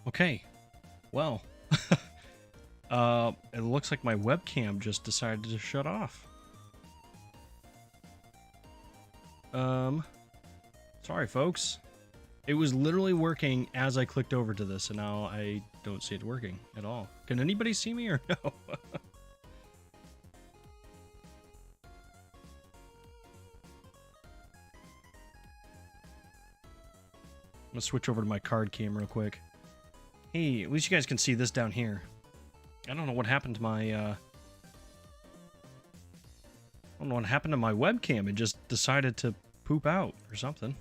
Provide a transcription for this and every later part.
Okay. Well, it looks like my webcam just decided to shut off. Sorry, folks. It was literally working as I clicked over to this, and now I don't see it working at all. Can anybody see me or no? I'm gonna switch over to my card cam real quick. Hey, at least you guys can see this down here. I don't know what happened to my, I don't know what happened to my webcam. It just decided to poop out or something.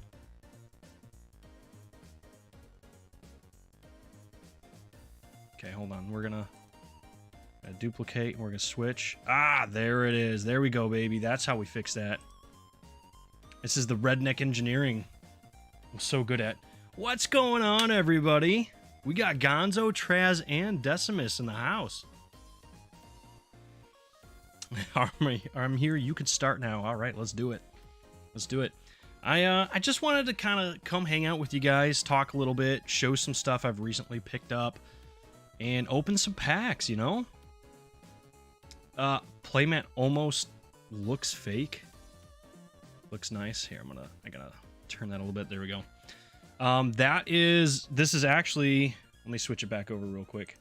Okay, hold on. We're gonna duplicate, and we're gonna switch. Ah, there it is. There we go, baby. That's how we fix that. This is the redneck engineering I'm so good at. What's going on, everybody? We got Gonzo, Traz, and Decimus in the house. I'm here. You can start now. All right, let's do it. Let's do it. I just wanted to kind of come hang out with you guys, talk a little bit, show some stuff I've recently picked up, and open some packs, you know? Playmat almost looks fake. Looks nice. Here, I gotta turn that a little bit. There we go. This is actually, let me switch it back over real quick.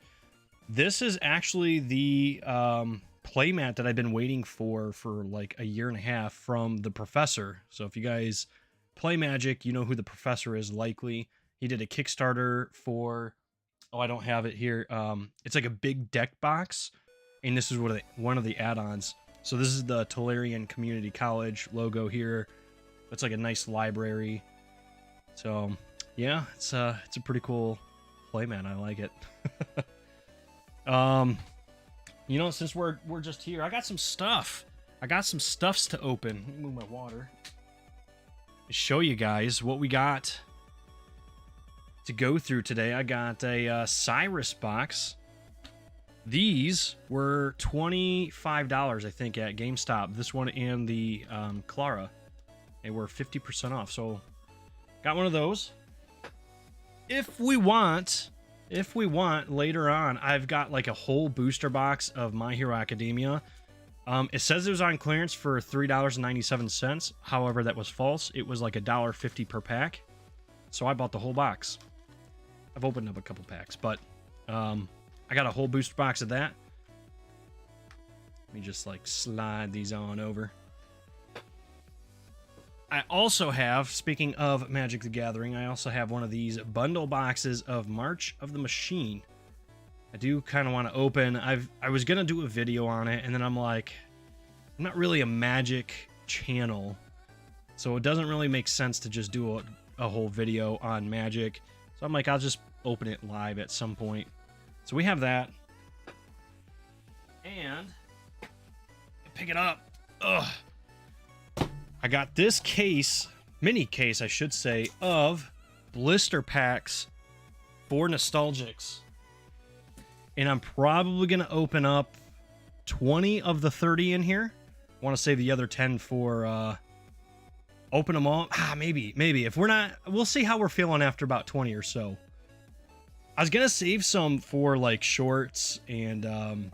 This is actually the playmat that I've been waiting for like a year and a half from the professor. So if you guys play Magic, you know who the professor is likely. He did a Kickstarter for, oh, I don't have it here. It's like a big deck box, and this is one of the add-ons. So this is the Tolarian Community College logo here. It's like a nice library. So yeah, it's a pretty cool playmat. I like it. You know, since we're just here, I got some stuff. I got some stuffs to open. Let me move my water. Show you guys what we got to go through today. I got a Cyrus box. These were $25, I think, at GameStop. This one and the Clara. They were 50% off. So got one of those. If we want later on, I've got like a whole booster box of My Hero Academia. It says it was on clearance for $3.97. However, that was false. It was like $1.50 per pack. So I bought the whole box. I've opened up a couple packs, but I got a whole booster box of that. Let me just like slide these on over. I also have, speaking of Magic the Gathering, I also have one of these bundle boxes of March of the Machine. I do kind of want to open. I was going to do a video on it, and then I'm like, I'm not really a Magic channel, so it doesn't really make sense to just do a whole video on Magic. So I'm like, I'll just open it live at some point. So we have that. And pick it up. Ugh. I got this case, mini case, I should say, of blister packs for Nostalgics. And I'm probably going to open up 20 of the 30 in here. I want to save the other 10 for open them all. Maybe. If we're not, we'll see how we're feeling after about 20 or so. I was going to save some for like shorts and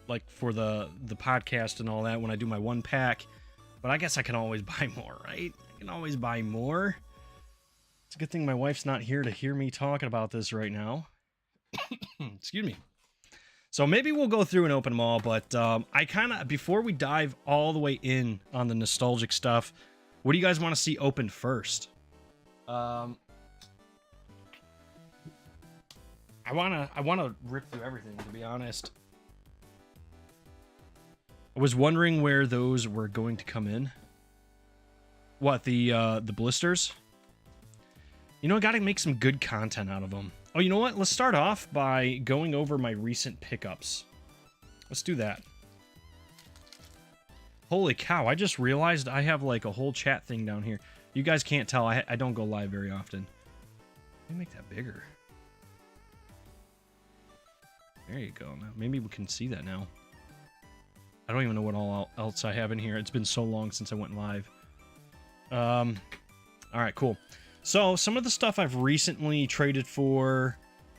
like for the podcast and all that when I do my one pack. But I guess I can always buy more, right? I can always buy more. It's a good thing my wife's not here to hear me talking about this right now. Excuse me. So maybe we'll go through and open them all, but I kind of, before we dive all the way in on the nostalgic stuff, what do you guys want to see open first? I want to rip through everything, to be honest. I was wondering where those were going to come in. What, the blisters? You know, I gotta make some good content out of them. Oh, you know what? Let's start off by going over my recent pickups. Let's do that. Holy cow, I just realized I have like a whole chat thing down here. You guys can't tell, I don't go live very often. Let me make that bigger. There you go. Now, maybe we can see that now. I don't even know what all else I have in here. It's been so long since I went live. All right, cool. So some of the stuff I've recently traded for,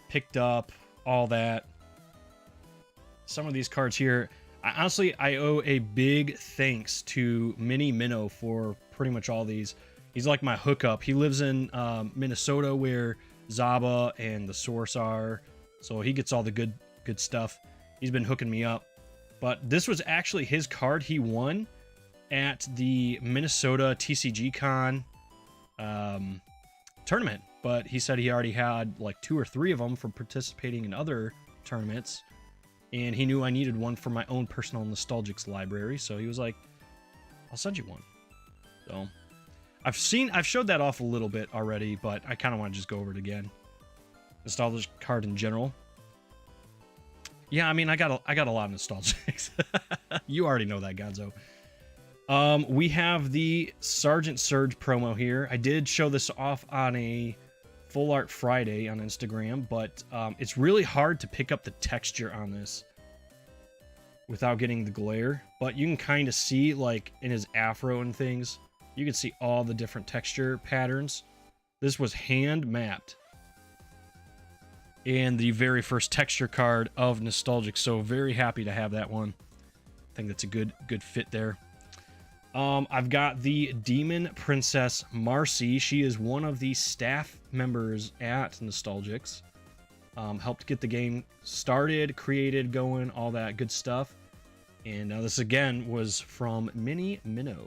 picked up, all that. Some of these cards here, I owe a big thanks to Mini Minnow for pretty much all these. He's like my hookup. He lives in Minnesota where Zaba and the Source are, so he gets all the good stuff. He's been hooking me up. But this was actually his card he won at the Minnesota TCG Con tournament. But he said he already had like 2 or 3 of them from participating in other tournaments. And he knew I needed one for my own personal Nostalgics library. So he was like, I'll send you one. So I've showed that off a little bit already, but I kind of want to just go over it again. Nostalgic card in general. Yeah, I mean, I got a lot of Nostalgics. You already know that, Gonzo. We have the Sergeant Surge promo here. I did show this off on a Full Art Friday on Instagram, but it's really hard to pick up the texture on this without getting the glare. But you can kind of see, like, in his afro and things, you can see all the different texture patterns. This was hand mapped. And the very first texture card of Nostalgic, so very happy to have that one. I think that's a good fit there. I've got the Demon Princess Marcy. She is one of the staff members at Nostalgics. Helped get the game started, created, going, all that good stuff. And this again was from Mini Minnow.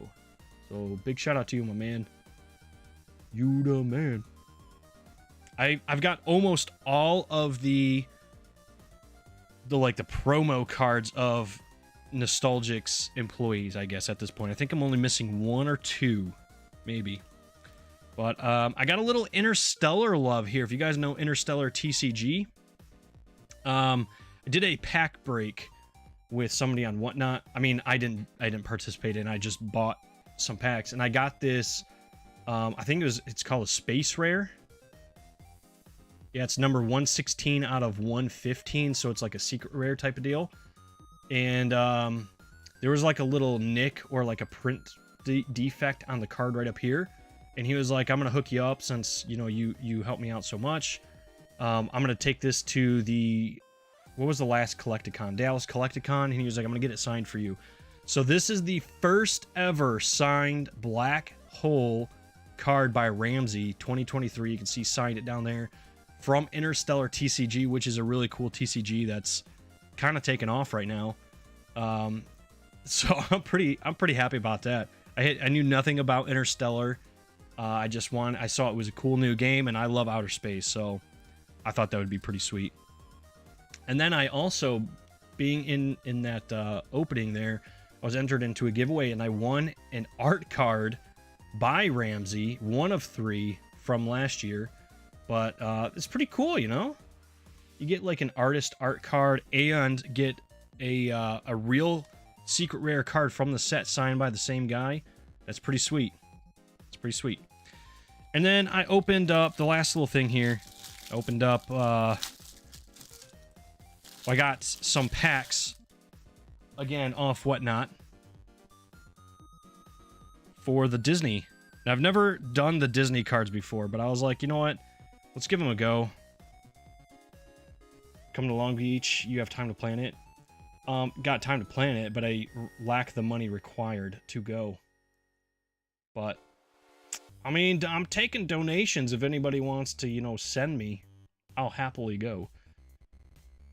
So big shout out to you, my man. You the man. I've got almost all of the promo cards of Nostalgic's employees, I guess, at this point. I think I'm only missing 1 or 2, maybe. But I got a little Interstellar love here. If you guys know Interstellar TCG, I did a pack break with somebody on Whatnot. I mean, I didn't participate in. I just bought some packs, and I got this. I think it's called a Space Rare. Yeah, it's number 116 out of 115, so it's like a secret rare type of deal. And there was like a little nick or like a print defect on the card right up here. And he was like, I'm going to hook you up since, you know, you helped me out so much. I'm going to take this to the, what was the last Collecticon? Dallas Collecticon. And he was like, I'm going to get it signed for you. So this is the first ever signed Black Hole card by Ramsey, 2023. You can see signed it down there. From Interstellar TCG, which is a really cool TCG that's kind of taken off right now. So I'm pretty happy about that. I knew nothing about Interstellar. I saw it was a cool new game, and I love outer space, so I thought that would be pretty sweet. And then I also, being in that opening there, I was entered into a giveaway, and I won an art card by Ramsey, 1 of 3 from last year. But it's pretty cool, you know? You get like an artist art card and get a real secret rare card from the set signed by the same guy. That's pretty sweet. It's pretty sweet. And then I opened up the last little thing here. I opened up, I got some packs, again, off Whatnot, for the Disney. Now, I've never done the Disney cards before, but I was like, you know what? Let's give them a go. Come to Long Beach. You have time to plan it. Got time to plan it, but I lack the money required to go. But, I mean, I'm taking donations if anybody wants to, you know, send me. I'll happily go.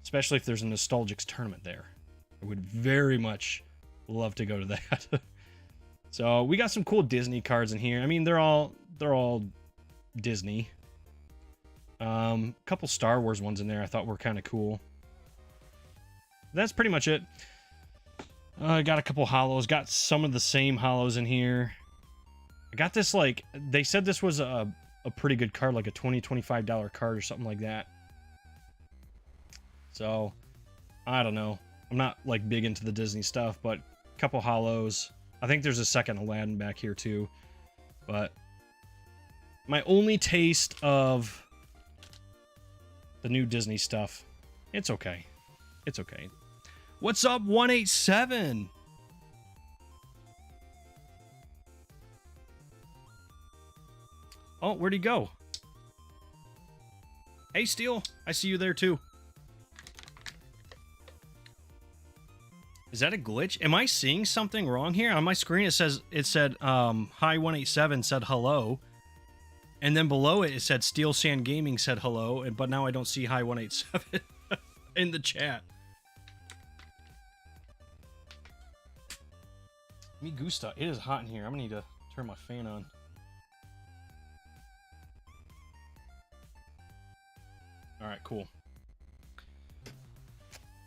Especially if there's a Nostalgics tournament there. I would very much love to go to that. So, we got some cool Disney cards in here. I mean, they're all Disney. Couple Star Wars ones in there I thought were kind of cool. That's pretty much it. I got a couple hollows. Got some of the same hollows in here. I got this, like, they said this was a pretty good card, like a $20-$25 card or something like that. So, I don't know. I'm not, like, big into the Disney stuff, but a couple hollows. I think there's a second Aladdin back here, too. But my only taste of the new Disney stuff, it's okay. It's okay. What's up, 187? Oh, where'd he go? Hey, Steel. I see you there, too. Is that a glitch? Am I seeing something wrong here? On my screen, it said, hi 187 said hello. And then below it, it said Steel Sand Gaming said hello. But now I don't see hi 187 in the chat. Me gusta. It is hot in here. I'm gonna need to turn my fan on. All right, cool.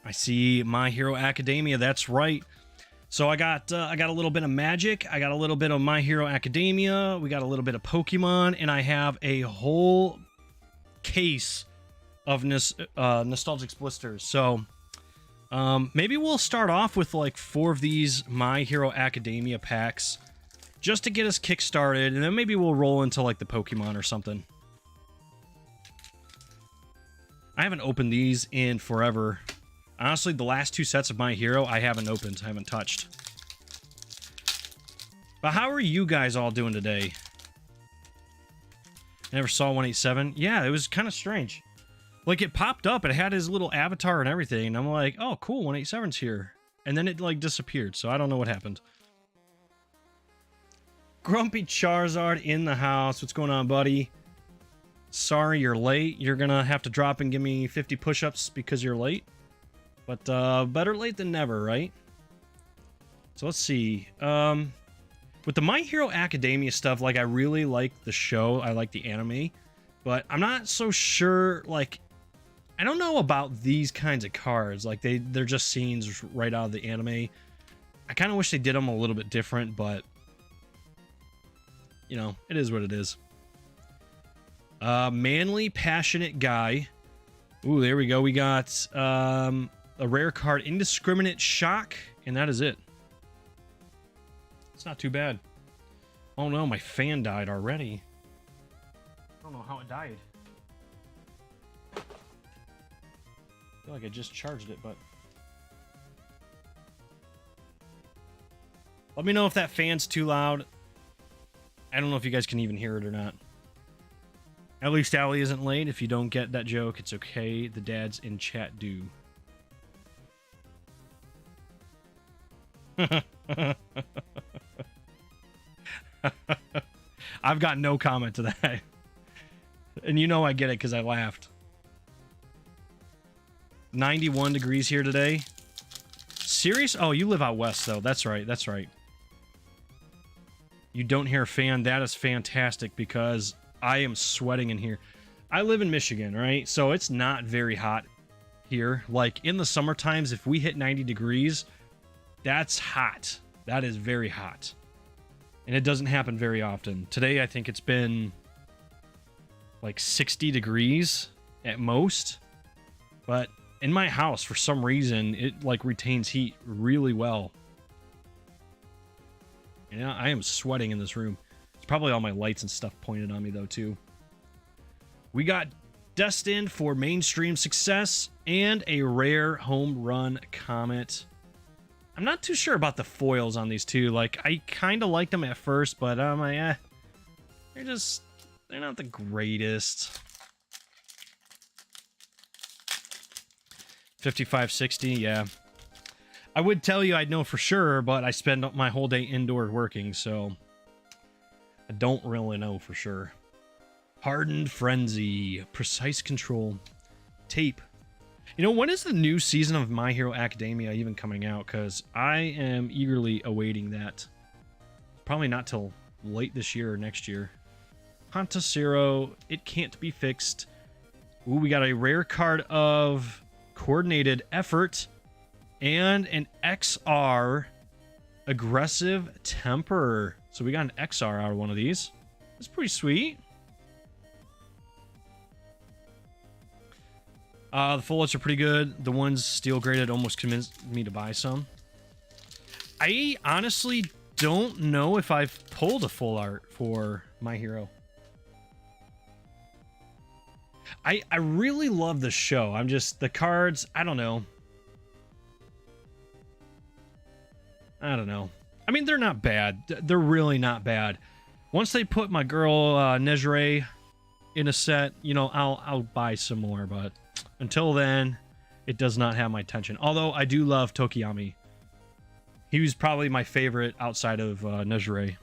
I see My Hero Academia. That's right. So I got a little bit of Magic. I got a little bit of My Hero Academia. We got a little bit of Pokemon, and I have a whole case of Nostalgic Blisters. So maybe we'll start off with like 4 of these My Hero Academia packs just to get us kick-started, and then maybe we'll roll into like the Pokemon or something. I haven't opened these in forever. Honestly, the last 2 sets of My Hero I haven't opened, I haven't touched. But how are you guys all doing today? Never saw 187. Yeah, it was kind of strange. Like, it popped up, it had his little avatar and everything, and I'm like, oh, cool, 187's here. And then it, like, disappeared, so I don't know what happened. Grumpy Charizard in the house. What's going on, buddy? Sorry you're late. You're gonna have to drop and give me 50 push-ups because you're late. But better late than never, right? So let's see. With the My Hero Academia stuff, like, I really like the show. I like the anime. But I'm not so sure, like, I don't know about these kinds of cards. Like, they're just scenes right out of the anime. I kind of wish they did them a little bit different, but, you know, it is what it is. Manly, passionate guy. Ooh, there we go. We got a rare card, Indiscriminate Shock, and that is it. It's not too bad. Oh no, my fan died already. I don't know how it died. I feel like I just charged it, but... Let me know if that fan's too loud. I don't know if you guys can even hear it or not. At least Allie isn't late. If you don't get that joke, it's okay. The dads in chat do. I've got no comment to that. And you know I get it because I laughed. 91 degrees here today. Serious? Oh, you live out west, though. That's right. That's right. You don't hear a fan. That is fantastic because I am sweating in here. I live in Michigan, right? So it's not very hot here. Like, in the summer times, if we hit 90 degrees, that's hot. That is very hot. And it doesn't happen very often. Today, I think it's been like 60 degrees at most. But in my house, for some reason, it like retains heat really well. Yeah, I am sweating in this room. It's probably all my lights and stuff pointed on me, though, too. We got destined for mainstream success and a rare home run Comet. I'm not too sure about the foils on these two. Like, I kind of liked them at first, but I'm like, they're not the greatest. 5560, yeah. I would tell you I'd know for sure, but I spend my whole day indoors working, so I don't really know for sure. Hardened Frenzy, Precise Control, Tape. You know, when is the new season of My Hero Academia even coming out? Because I am eagerly awaiting that. Probably not till late this year or next year. Hontasero, It Can't Be Fixed. Ooh, we got a rare card of Coordinated Effort and an XR Aggressive Temper. So we got an XR out of one of these. That's pretty sweet. The full arts are pretty good. The ones steel graded almost convinced me to buy some. I honestly don't know if I've pulled a full art for My Hero. I really love the show. I'm just, the cards, I don't know. I mean, they're not bad. They're really not bad. Once they put my girl Nejire in a set, you know, I'll buy some more, but until then, it does not have my attention. Although I do love Tokiyami. He was probably my favorite outside of Nejire.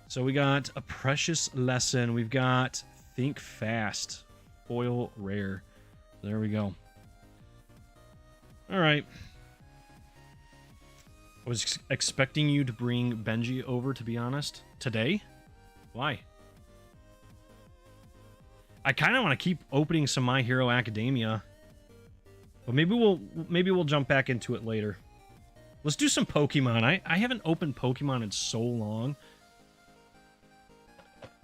So we got a Precious Lesson. We've got Think Fast. Foil rare. There we go. All right. I was expecting you to bring Benji over, to be honest. Today? Why? I kind of want to keep opening some My Hero Academia. But maybe we'll jump back into it later. Let's do some Pokemon. I haven't opened Pokemon in so long.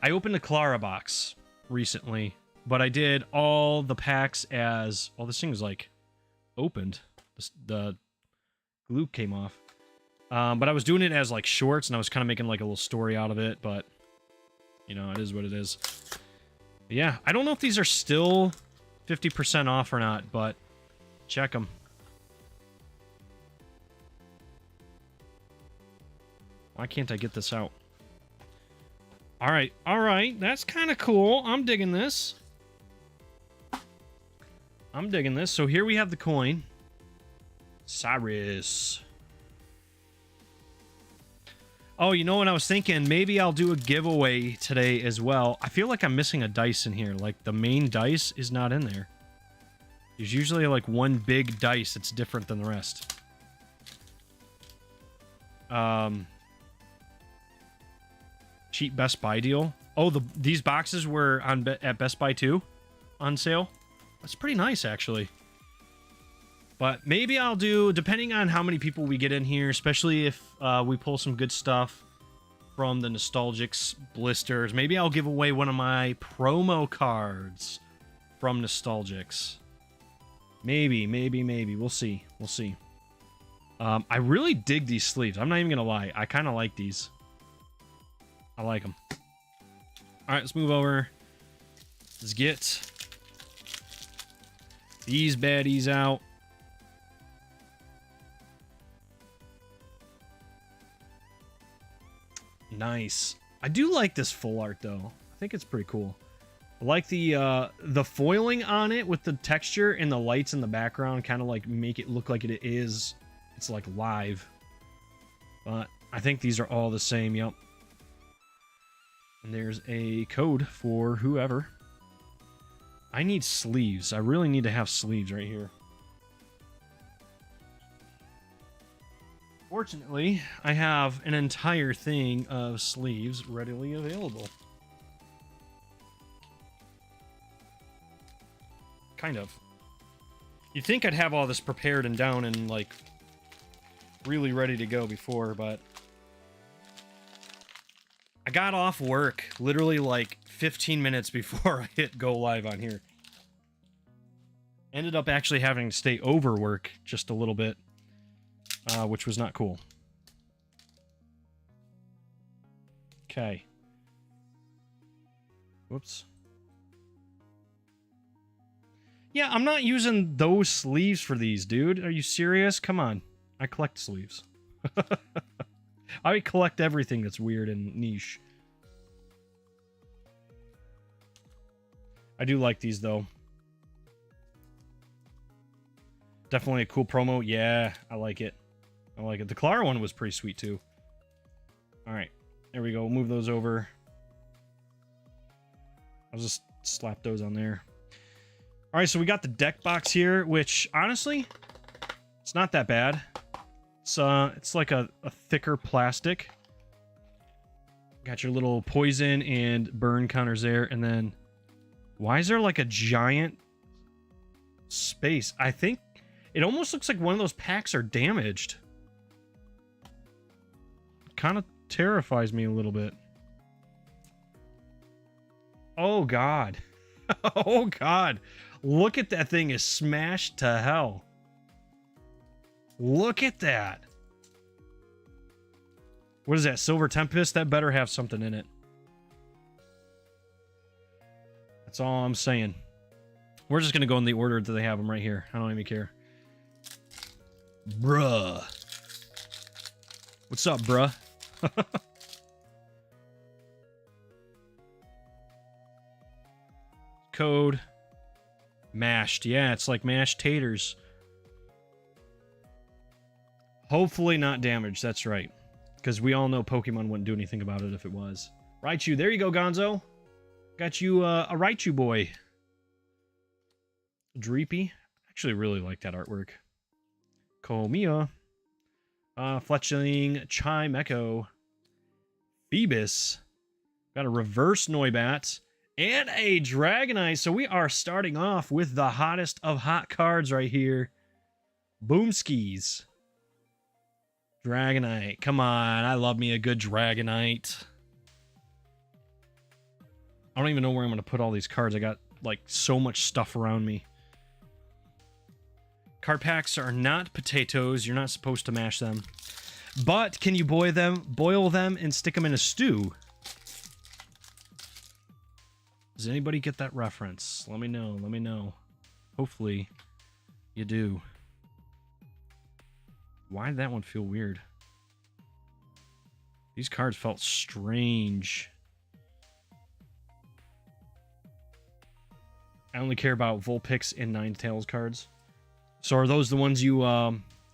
I opened a Clara box recently, but I did all the packs as... Well, this thing was like opened. The glue came off. But I was doing it as like shorts, and I was kind of making like a little story out of it, but you know, it is what it is. But yeah, I don't know if these are still 50% off or not, but check them. Why can't I get this out? All right, that's kind of cool. I'm digging this. So here we have the coin. Cyrus. Oh, you know what I was thinking? Maybe I'll do a giveaway today as well. I feel like I'm missing a dice in here. Like, the main dice is not in there. There's usually, like, one big dice that's different than the rest. Cheap Best Buy deal. Oh, these boxes were at Best Buy too? On sale? That's pretty nice, actually. But maybe I'll do, depending on how many people we get in here, especially if we pull some good stuff from the Nostalgics blisters, maybe I'll give away one of my promo cards from Nostalgics. Maybe. We'll see. I really dig these sleeves. I'm not even going to lie. I kind of like these. I like them. All right, let's move over. Let's get these baddies out. Nice. I do like this full art though. I think it's pretty cool. I like the foiling on it with the texture and the lights in the background, kind of like make it look like it is. It's like live. But I think these are all the same. Yep. And there's a code for whoever. I need sleeves. I really need to have sleeves right here. Fortunately, I have an entire thing of sleeves readily available. Kind of. You'd think I'd have all this prepared and down and, like, really ready to go before, but I got off work literally, like, 15 minutes before I hit go live on here. Ended up actually having to stay over work just a little bit. Which was not cool. Okay. Whoops. Yeah, I'm not using those sleeves for these, dude. Are you serious? Come on. I collect sleeves. I collect everything that's weird and niche. I do like these, though. Definitely a cool promo. Yeah, I like it. I like it. The Clara one was pretty sweet, too. Alright. There we go. We'll move those over. I'll just slap those on there. Alright, so we got the deck box here, which, honestly, it's not that bad. It's like a thicker plastic. Got your little poison and burn counters there, and then... Why is there, like, a giant space? I think it almost looks like one of those packs are damaged. Kind of terrifies me a little bit. Oh god. Oh god. Look at that thing is smashed to hell. Look at that. What is that? Silver Tempest? That better have something in it. That's all I'm saying. We're just going to go in the order that they have them right here. I don't even care. Bruh. What's up, bruh? code. Mashed. Yeah, it's like mashed taters. Hopefully not damaged. That's right. Because we all know Pokemon wouldn't do anything about it if it was. Raichu. There you go, Gonzo. Got you a Raichu boy. Dreepy. Actually really like that artwork. Komiya. Fletchling Chimecho. Phoebus. Got a reverse Noibat. And a Dragonite. So we are starting off with the hottest of hot cards right here. Boomskis. Dragonite. Come on. I love me a good Dragonite. I don't even know where I'm going to put all these cards. I got, like, so much stuff around me. Card packs are not potatoes. You're not supposed to mash them. But can you boil them, and stick them in a stew? Does anybody get that reference? Let me know. Let me know. Hopefully you do. Why did that one feel weird? These cards felt strange. I only care about Vulpix and Ninetales cards. So are those the ones you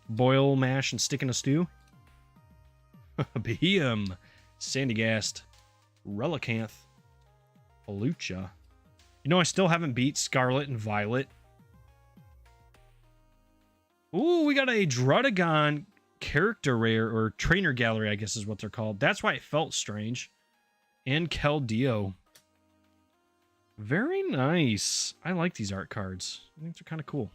boil, mash, and stick in a stew? Behem, Sandygast, Relicanth, Palucha. You know, I still haven't beat Scarlet and Violet. Ooh, we got a Drudagon character rare, or trainer gallery, I guess is what they're called. That's why it felt strange. And Keldeo. Very nice. I like these art cards. I think they're kind of cool.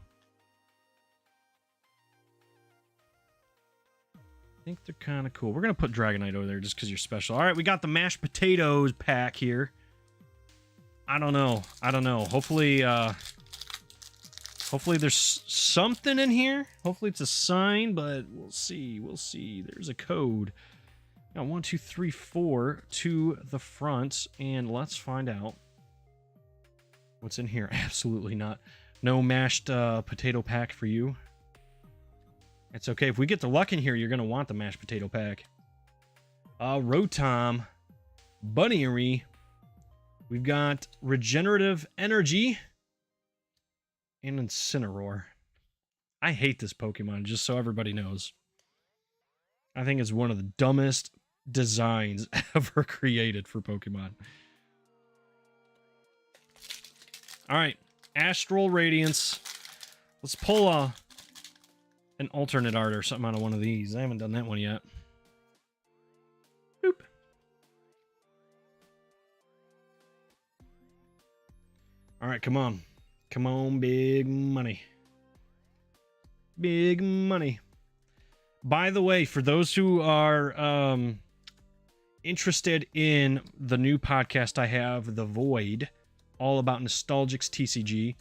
I think they're kind of cool. We're going to put Dragonite over there just because you're special. All right, we got the mashed potatoes pack here. I don't know. I don't know. Hopefully, hopefully there's something in here. Hopefully it's a sign, but we'll see. We'll see. There's a code. Got 1, 2, 3, 4 to the front, and let's find out what's in here. Absolutely not. No mashed potato pack for you. It's okay. If we get the luck in here, you're going to want the mashed potato pack. Rotom. Bunnery. We've got Regenerative Energy. And Incineroar. I hate this Pokemon, just so everybody knows. I think it's one of the dumbest designs ever created for Pokemon. Alright. Astral Radiance. Let's pull an alternate art or something out of one of these. I haven't done that one yet. Boop. Alright, come on. Come on, big money. Big money. By the way, for those who are interested in the new podcast I have, The Void, all about Nostalgic's TCG,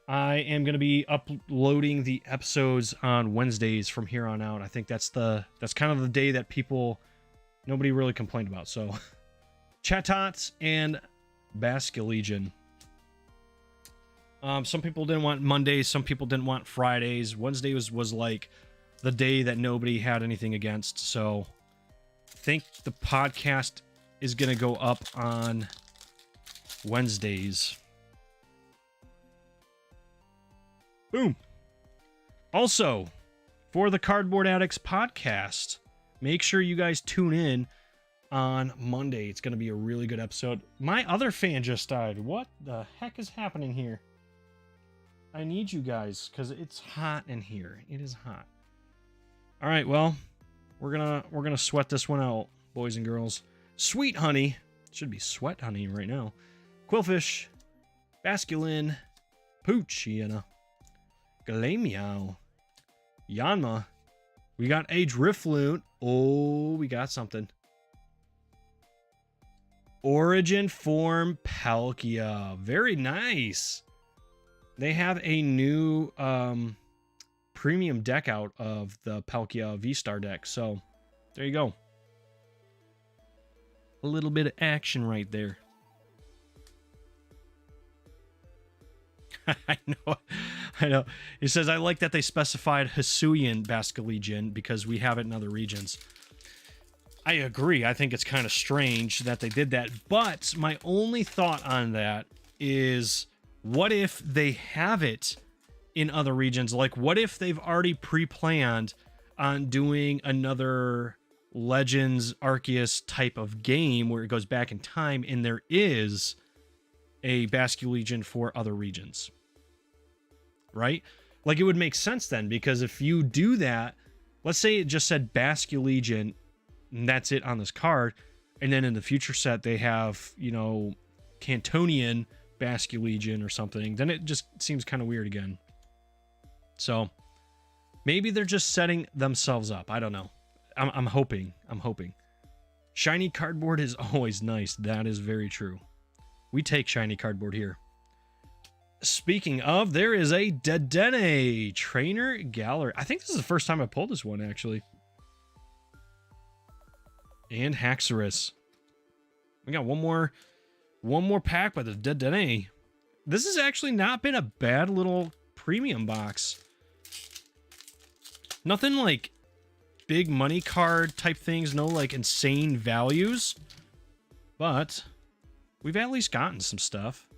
I am going to be uploading the episodes on Wednesdays from here on out. I think that's kind of the day that nobody really complained about. So, Chatot and Basculegion. Some people didn't want Mondays. Some people didn't want Fridays. Wednesday was like the day that nobody had anything against. So, I think the podcast is going to go up on Wednesdays. Boom. Also, for the Cardboard Addicts podcast, make sure you guys tune in on Monday. It's going to be a really good episode. My other fan just died. What the heck is happening here? I need you guys because it's hot in here. It is hot. All right, well, we're gonna sweat this one out, boys and girls. Sweet Honey. Should be Sweat Honey right now. Quillfish. Basculin. Poochyena. Glameow. Yanma. We got a Drifloon. Oh, we got something. Origin Form Palkia. Very nice. They have a new premium deck out of the Palkia V-Star deck. So, there you go. A little bit of action right there. I know. He says, I like that they specified Hisuian Basculegion because we have it in other regions. I agree. I think it's kind of strange that they did that. But my only thought on that is, what if they have it in other regions? Like, what if they've already pre-planned on doing another Legends Arceus type of game where it goes back in time and there is a Basculegion for other regions, right? Like, it would make sense then, because if you do that, let's say it just said Basculegion and that's it on this card, and then in the future set they have, you know, Cantonian Basculegion or something, then it just seems kind of weird again. So maybe they're just setting themselves up. I don't know. I'm hoping. Shiny cardboard is always nice. That is very true. We take shiny cardboard here. Speaking of, there is a Dedenne Trainer Gallery. I think this is the first time I pulled this one, actually. And Haxorus. We got one more pack by the Dedenne. This has actually not been a bad little premium box. Nothing like big money card type things, no like insane values, but we've at least gotten some stuff.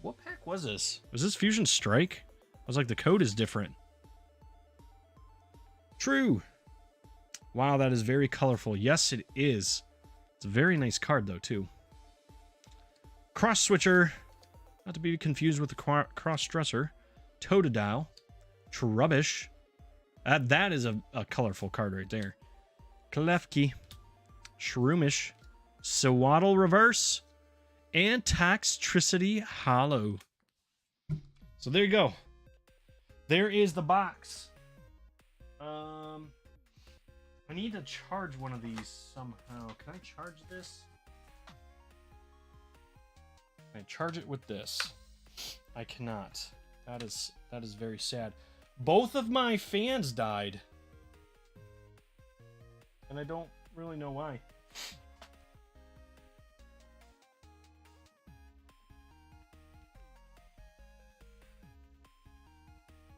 What pack was this? Was this Fusion Strike? I was like, the code is different. True. Wow, that is very colorful. Yes, it is. It's a very nice card though too. Cross Switcher, not to be confused with the Cross Dresser. Totodile. Trubbish. That is a colorful card right there. Klefki. Shroomish. Sewaddle Reverse. And Toxtricity Hollow. So there you go. There is the box. I need to charge one of these somehow. Can I charge this? Can I charge it with this? I cannot. That is very sad. Both of my fans died. And I don't really know why.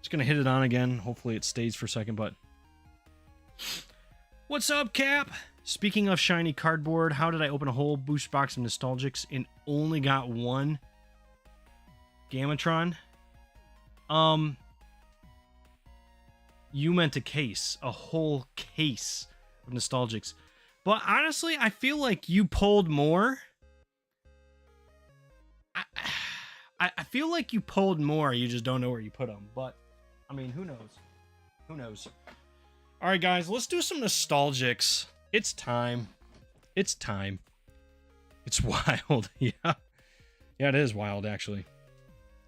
Just gonna hit it on again. Hopefully it stays for a second, but... What's up, Cap? Speaking of shiny cardboard, how did I open a whole boost box of Nostalgics and only got one Gamatron? You meant a case, a whole case of Nostalgics. But honestly, I feel like you pulled more. I feel like you pulled more, you just don't know where you put them. But, I mean, who knows? Who knows? All right, guys, let's do some Nostalgics. It's time. It's time. It's wild. Yeah. Yeah, it is wild, actually.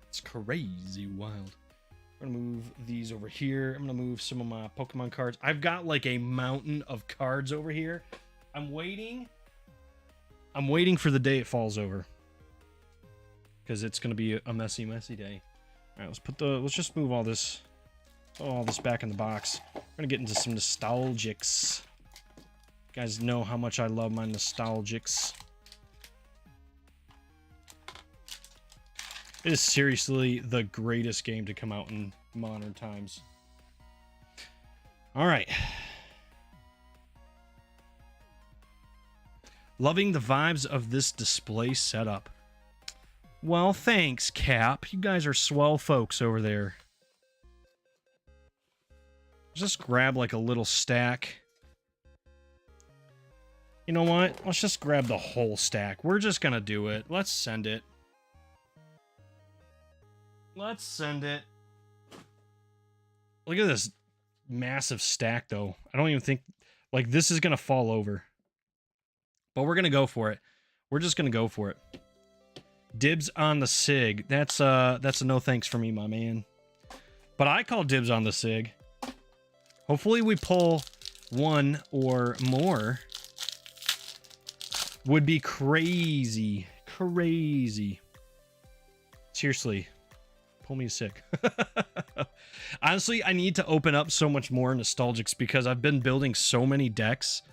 It's crazy wild. I'm going to move these over here. I'm going to move some of my Pokemon cards. I've got like a mountain of cards over here. I'm waiting for the day it falls over. Because it's going to be a messy, messy day. All right, let's just move all this back in the box. We're going to get into some Nostalgics. You guys know how much I love my Nostalgics. It is seriously the greatest game to come out in modern times. All right. Loving the vibes of this display setup. Well, thanks, Cap. You guys are swell folks over there. Just grab like a little stack. You know what? Let's just grab the whole stack. We're just gonna do it. Let's send it. Let's send it. Look at this massive stack, though. I don't even think... Like, this is gonna fall over. But we're gonna go for it. We're just gonna go for it. Dibs on the SIG. That's a no thanks for me, my man. But I call dibs on the SIG. Hopefully we pull one or more. Would be crazy. Crazy. Seriously. Pull me sick. Honestly, I need to open up so much more Nostalgics because I've been building so many decks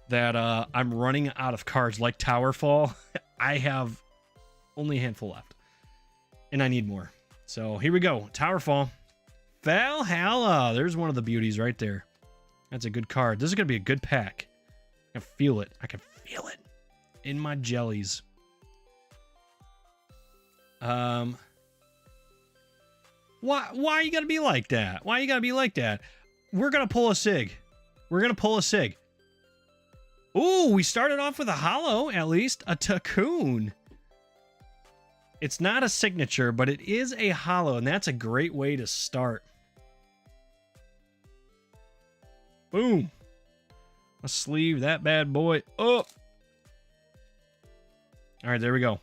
that I'm running out of cards. Like Towerfall, I have only a handful left. And I need more. So here we go. Towerfall. Valhalla. There's one of the beauties right there. That's a good card. This is going to be a good pack. I can feel it. I can feel it in my jellies. Why you gotta be like that? Why you gotta be like that? We're gonna pull a sig. We're gonna pull a sig. Ooh, we started off with a holo, at least. A Tacoon. It's not a signature, but it is a holo, and that's a great way to start. Boom. Let's sleeve that bad boy up. All right, there we go.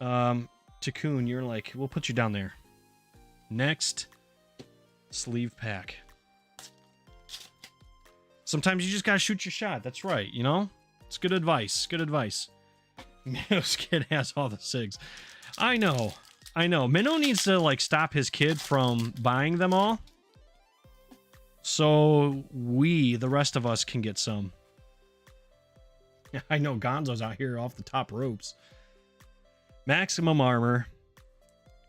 Tacoon, you're like, we'll put you down there. Next, sleeve pack. Sometimes you just gotta shoot your shot. That's right, you know? It's good advice. Good advice. Minnow's kid has all the SIGs. I know. Minnow needs to, like, stop his kid from buying them all. So we, the rest of us, can get some. I know Gonzo's out here off the top ropes. Maximum armor.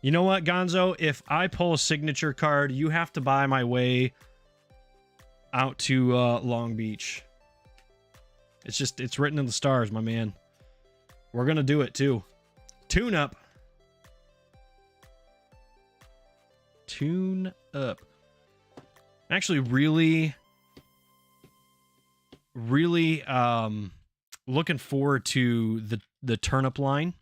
You know what, Gonzo? If I pull a signature card, you have to buy my way out to Long Beach. It's written in the stars, my man. We're gonna do it too. Tune up. Tune up. I'm actually really looking forward to the turnip line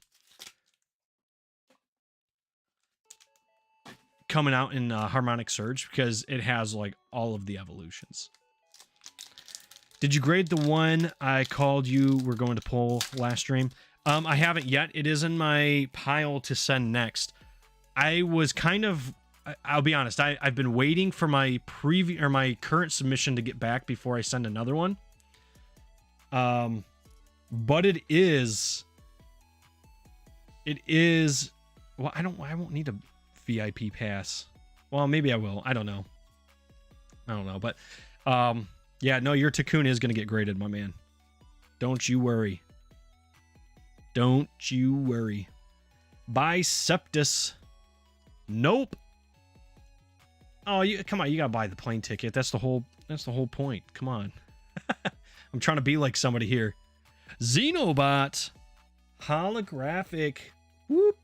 coming out in Harmonic Surge, because it has like all of the evolutions. Did you grade the one I called you we're going to pull last stream? I haven't yet. It is in my pile to send next. I was kind of, I'll be honest, I've been waiting for my my current submission to get back before I send another one. But it is, well, I won't need a VIP pass. Well, maybe I will. I don't know. But yeah, no, your Tacoon is going to get graded, my man. Don't you worry. Don't you worry. Biceptus. Nope. Oh, come on, you got to buy the plane ticket. That's the whole point. Come on. I'm trying to be like somebody here. Xenobot. Holographic. Whoop.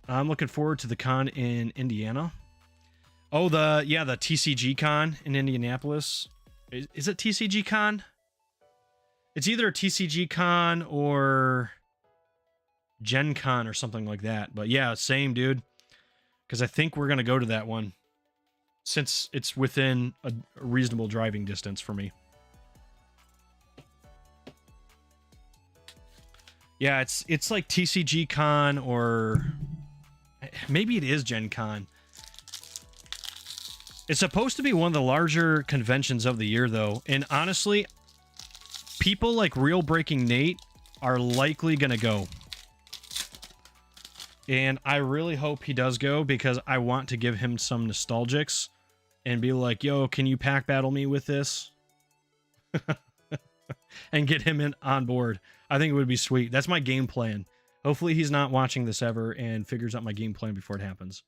I'm looking forward to the con in Indiana. Oh, the TCG con in Indianapolis. Is it TCG con? It's either a TCG con or Gen Con or something like that. But yeah, same, dude. Because I think we're going to go to that one, since it's within a reasonable driving distance for me. Yeah, it's like TCG con, or maybe it is Gen Con. It's supposed to be one of the larger conventions of the year, though. And honestly, people like Real Breaking Nate are likely going to go. And I really hope he does go, because I want to give him some nostalgics and be like, yo, can you pack battle me with this? And get him on board. I think it would be sweet. That's my game plan. Hopefully he's not watching this ever and figures out my game plan before it happens.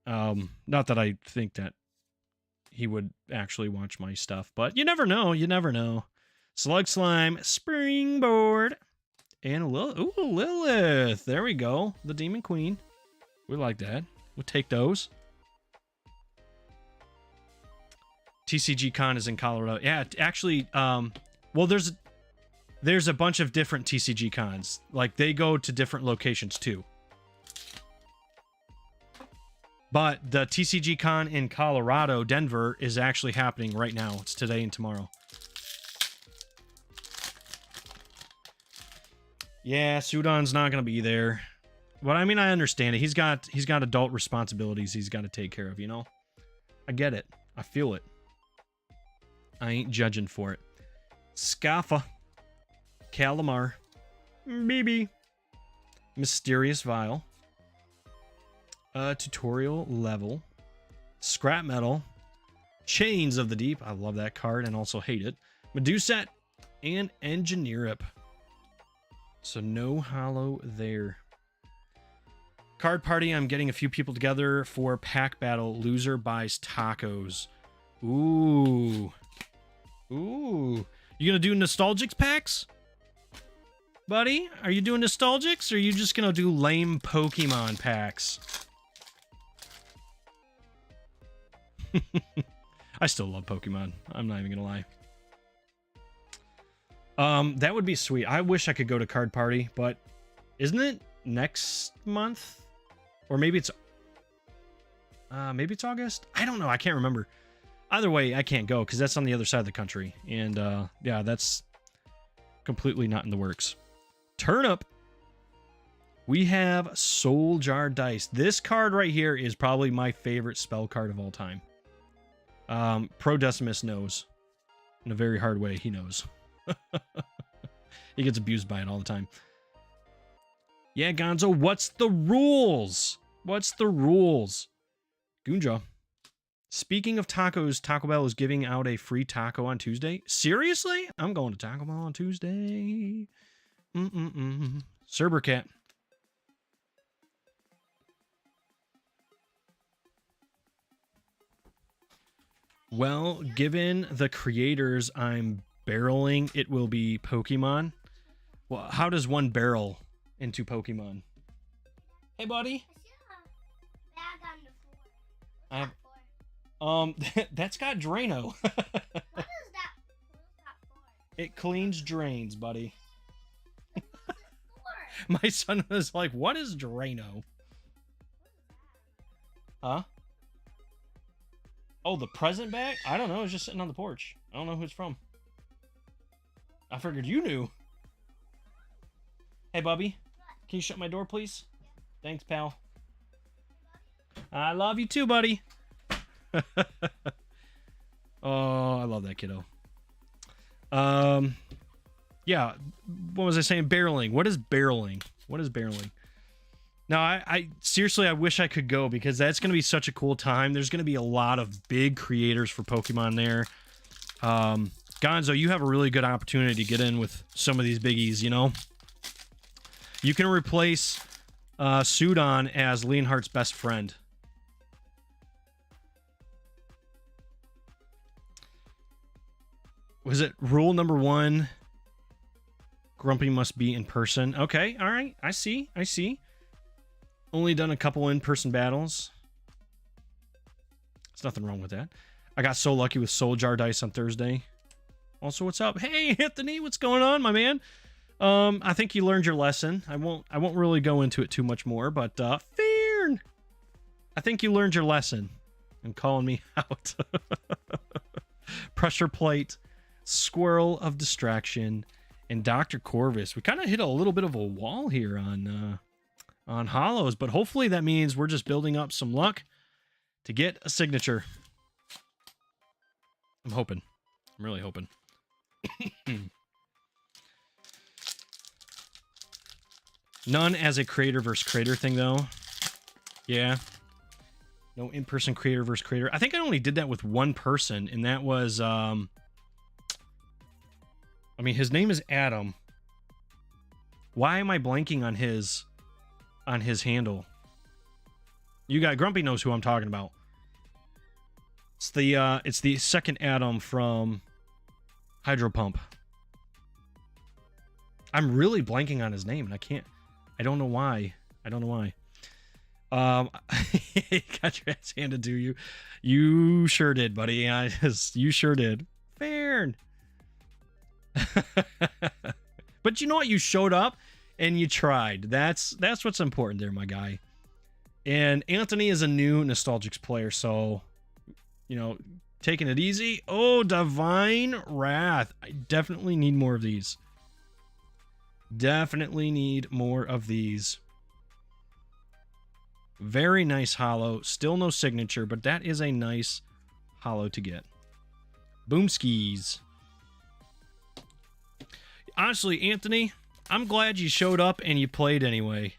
Not that I think that he would actually watch my stuff, but you never know. You never know. Slug Slime, Springboard, and Lilith. There we go. The Demon Queen. We like that. We'll take those. TCG Con is in Colorado. Yeah, actually, well, there's a bunch of different TCG Cons. Like, they go to different locations, too. But the TCG Con in Colorado, Denver, is actually happening right now. It's today and tomorrow. Yeah, Sudan's not going to be there. But I mean, I understand it. He's got adult responsibilities he's got to take care of, you know? I get it. I feel it. I ain't judging for it. Scaffa. Calamar. BB. Mysterious Vial. Tutorial level. Scrap Metal. Chains of the Deep. I love that card and also hate it. Meduset and Engineer Up. So no holo there. Card party. I'm getting a few people together for pack battle. Loser buys tacos. Ooh. Ooh. You gonna do nostalgics packs? Buddy, are you doing nostalgics, or are you just gonna do lame Pokemon packs? I still love Pokemon. I'm not even gonna lie. That would be sweet. I wish I could go to Card Party, but isn't it next month? Or maybe it's August? I don't know. I can't remember. Either way, I can't go because that's on the other side of the country. And yeah, that's completely not in the works. Turnip. We have Soul Jar Dice. This card right here is probably my favorite spell card of all time. Pro Decimus knows. In a very hard way, he knows. He gets abused by it all the time. Yeah, Gonzo, what's the rules? What's the rules? Goonja. Speaking of tacos, Taco Bell is giving out a free taco on Tuesday. Seriously? I'm going to Taco Bell on Tuesday. Cerbercat. Well, given the creators I'm barreling, it will be Pokemon. Well, how does one barrel into Pokemon? Hey, buddy. That's got Drano. What is that? What is that for? It cleans drains, buddy. What is it for? My son was like, what is Drano? Huh? Oh, the present bag? I don't know. It's just sitting on the porch. I don't know who it's from. I figured you knew. Hey, Bubby. Can you shut my door, please? Thanks, pal. I love you too, buddy. Oh, I love that kiddo. Yeah. What was I saying? Barreling. What is barreling? What is barreling? No, I seriously, I wish I could go because that's going to be such a cool time. There's going to be a lot of big creators for Pokemon there. Gonzo, you have a really good opportunity to get in with some of these biggies, you know? You can replace Sudon as Leonhardt's best friend. Was it rule number 1? Grumpy must be in person. Okay, all right. I see. Only done a couple in-person battles. There's nothing wrong with that. I got so lucky with Soul Jar Dice on Thursday. Also, what's up? Hey, Anthony, what's going on, my man? I think you learned your lesson. I won't really go into it too much more, but Fearn! I think you learned your lesson in calling me out. Pressure Plate, Squirrel of Distraction, and Dr. Corvus. We kind of hit a little bit of a wall here on Hollows, but hopefully that means we're just building up some luck to get a signature. I'm hoping. I'm really hoping. None as a creator versus creator thing, though. Yeah. No in-person creator versus creator. I think I only did that with one person, and that was, I mean, his name is Adam. Why am I blanking on his handle? You got Grumpy knows who I'm talking about. It's the second Adam from Hydro Pump. I'm really blanking on his name, and I don't know why. Got your ass handed to you. You sure did, buddy. You sure did. Fair. But you know what? You showed up and you tried. That's what's important there, my guy. And Anthony is a new Nostalgics player, so you know, taking it easy. Oh, Divine Wrath. I definitely need more of these. Definitely need more of these. Very nice holo. Still no signature, but that is a nice holo to get. Boomskis. Honestly, Anthony, I'm glad you showed up and you played anyway.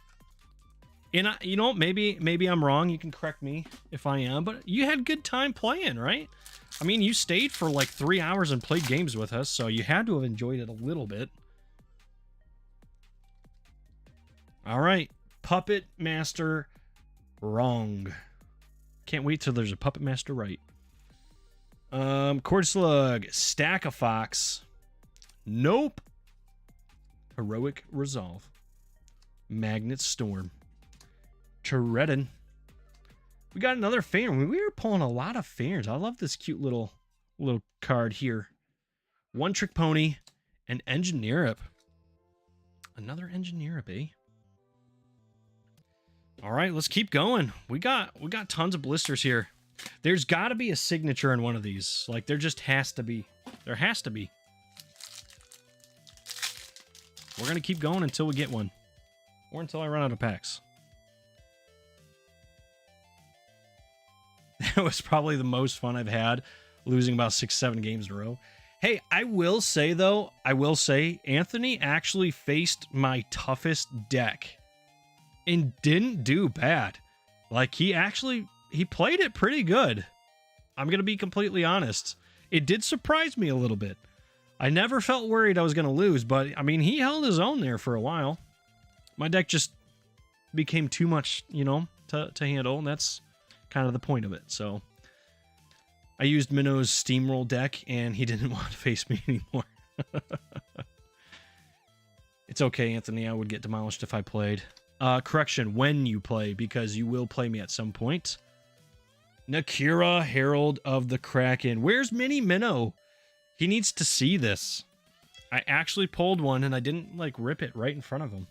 And you know, maybe I'm wrong. You can correct me if I am, but you had good time playing, right? I mean, you stayed for like 3 hours and played games with us, so you had to have enjoyed it a little bit. All right, Puppet Master wrong. Can't wait till there's a Puppet Master right. Cord Slug, Stack of Fox. Nope. Heroic Resolve. Magnet Storm. Treadin. We got another Fair. We were pulling a lot of Fairs. I love this cute little card here. One Trick Pony and Engineer Up. Another Engineer Up, eh? All right, let's keep going. We got tons of blisters here. There's got to be a signature in one of these. Like, there just has to be. There has to be. We're going to keep going until we get one. Or until I run out of packs. That was probably the most fun I've had, losing about 6-7 games in a row. Hey, I will say, though, Anthony actually faced my toughest deck and didn't do bad. Like, he played it pretty good. I'm going to be completely honest. It did surprise me a little bit. I never felt worried I was going to lose, but, I mean, he held his own there for a while. My deck just became too much, you know, to handle, and that's kind of the point of it. So I used Minnow's Steamroll deck, and he didn't want to face me anymore. It's okay, Anthony. I would get demolished if I played. Correction, when you play, because you will play me at some point. Nakira, Herald of the Kraken. Where's Mini Minnow? He needs to see this. I actually pulled one, and I didn't, like, rip it right in front of him.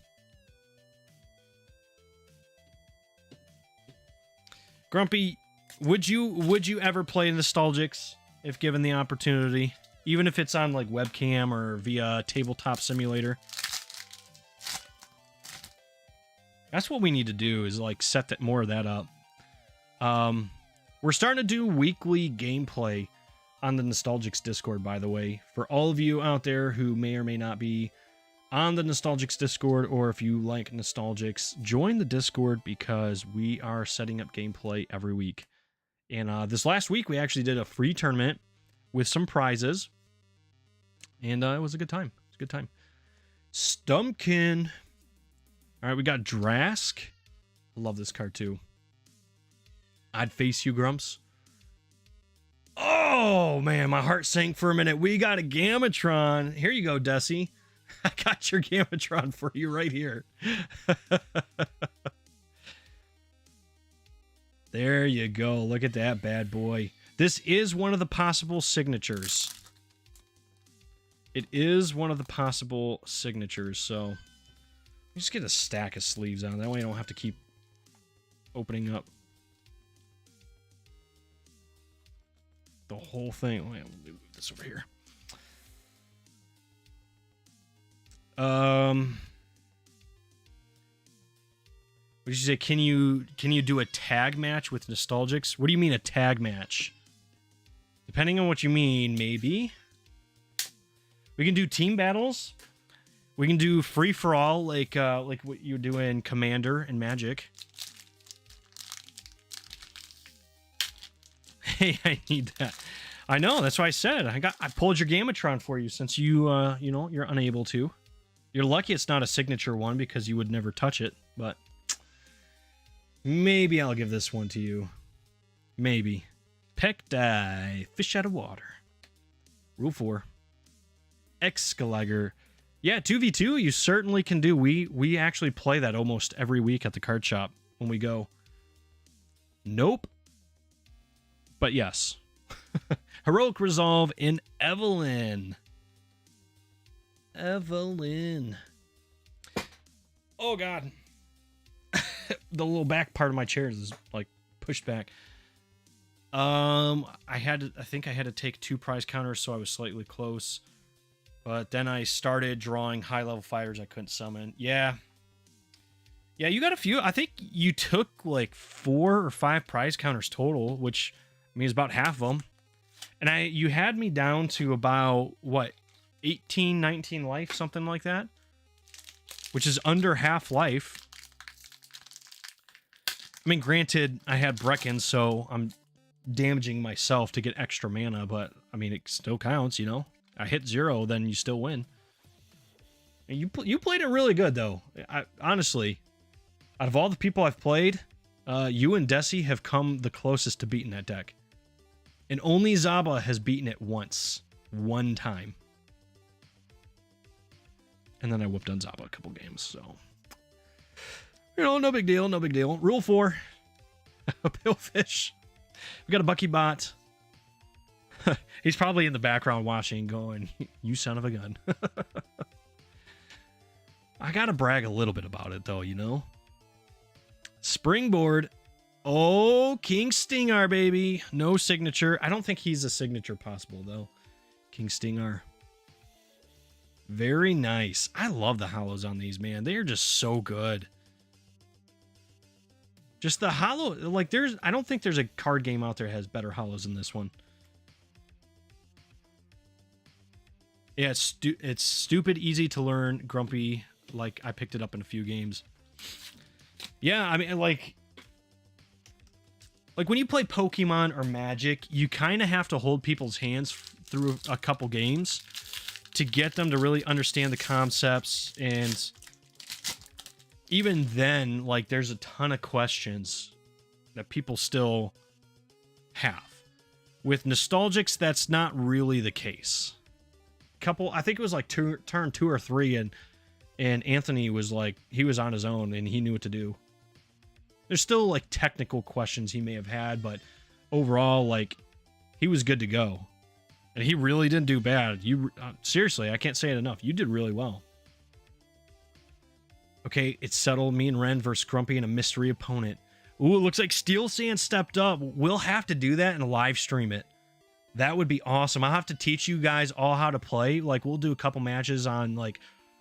Grumpy, would you ever play Nostalgics if given the opportunity? Even if it's on, like, webcam or via tabletop simulator? That's what we need to do, is, like, set that more of that up. We're starting to do weekly gameplay on the Nostalgics Discord, by the way. For all of you out there who may or may not be on the Nostalgics Discord, or if you like Nostalgics, join the Discord, because we are setting up gameplay every week. And this last week, we actually did a free tournament with some prizes. And it was a good time. It was a good time. Stumpkin. All right, we got Drask. I love this card, too. I'd face you, Grumps. Oh, man, my heart sank for a minute. We got a Gamatron. Here you go, Desi. I got your Gamatron for you right here. There you go. Look at that bad boy. This is one of the possible signatures. It is one of the possible signatures, so just get a stack of sleeves on. That way I don't have to keep opening up the whole thing. Wait, let me move this over here. What did you say? Can you do a tag match with Nostalgics? What do you mean a tag match? Depending on what you mean, maybe. We can do team battles. We can do free for all, like what you do in Commander and Magic. Hey, I need that. I know, that's why I said I pulled your Gamatron for you, since you you know, you're unable to. You're lucky it's not a signature one, because you would never touch it, but maybe I'll give this one to you. Maybe. Peck Die, Fish Out of Water. Rule 4. Excaliger. Yeah, 2v2 you certainly can do. We actually play that almost every week at the card shop when we go. Nope. But yes. Heroic Resolve in Evelyn. Evelyn. Oh, God. The little back part of my chair is, like, pushed back. I think I had to take 2 prize counters, so I was slightly close. But then I started drawing high-level fighters I couldn't summon. Yeah. Yeah, you got a few. I think you took, like, 4 or 5 prize counters total, which means about half of them. And you had me down to about, what, 18, 19 life, something like that? Which is under half life. I mean, granted, I had Brecken, so I'm damaging myself to get extra mana, but, I mean, it still counts, you know? I hit 0, then you still win. And you played it really good, though. Honestly, out of all the people I've played, you and Desi have come the closest to beating that deck. And only Zaba has beaten it once. One time. and then I whooped on Zappa a couple games. So, you know, no big deal, no big deal. Rule 4, a Pillfish. We got a Bucky bot. He's probably in the background watching, going, "You son of a gun." I gotta brag a little bit about it, though, you know. Springboard. Oh, King Stingar, baby. No signature. I don't think he's a signature possible, though. King Stingar. Very nice. I love the hollows on these, man. They are just so good. Just the hollow, like I don't think there's a card game out there that has better hollows than this one. Yeah, it's stupid, easy to learn, grumpy. Like, I picked it up in a few games. Yeah, I mean, like when you play Pokemon or Magic, you kind of have to hold people's hands through a couple games to get them to really understand the concepts. And even then, like, there's a ton of questions that people still have. With Nostalgics, that's not really the case. I think it was like turn 2 or 3, and Anthony was like, he was on his own and he knew what to do. There's still like technical questions he may have had, but overall, like, he was good to go. And he really didn't do bad. Seriously, I can't say it enough. You did really well. Okay, it's settled. Me and Ren versus Grumpy and a mystery opponent. Ooh, it looks like Steel Sand stepped up. We'll have to do that and live stream it. That would be awesome. I'll have to teach you guys all how to play. Like, we'll do a couple matches on, like,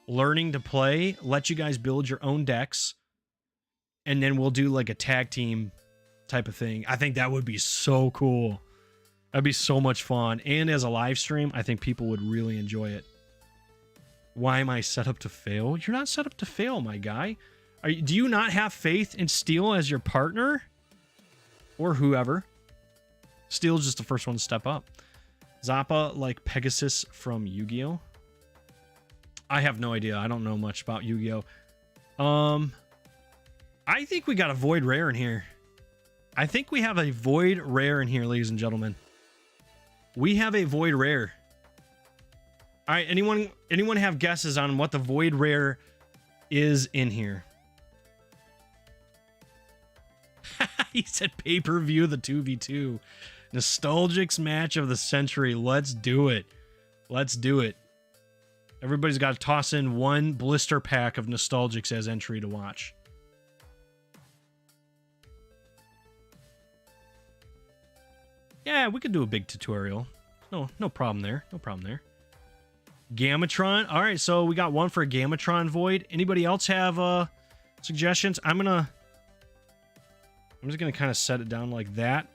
learning to play, let you guys build your own decks, and then we'll do, like, a tag team type of thing. I think that would be so cool. That'd be so much fun. And as a live stream, I think people would really enjoy it. Why am I set up to fail? You're not set up to fail, my guy. Do you not have faith in Steel as your partner? Or whoever? Steel's just the first one to step up. Zappa like Pegasus from Yu-Gi-Oh? I have no idea. I don't know much about Yu-Gi-Oh. I think we got a Void Rare in here. I think we have a Void Rare in here, ladies and gentlemen. We have a Void Rare. All right, anyone have guesses on what the Void Rare is in here? He said pay-per-view, the 2v2. Nostalgics match of the century. Let's do it. Let's do it. Everybody's got to toss in one blister pack of Nostalgics as entry to watch. Yeah, we could do a big tutorial. No problem there. No problem there. Gamatron. All right, so we got one for a Gamatron Void. Anybody else have suggestions? I'm just gonna kind of set it down like that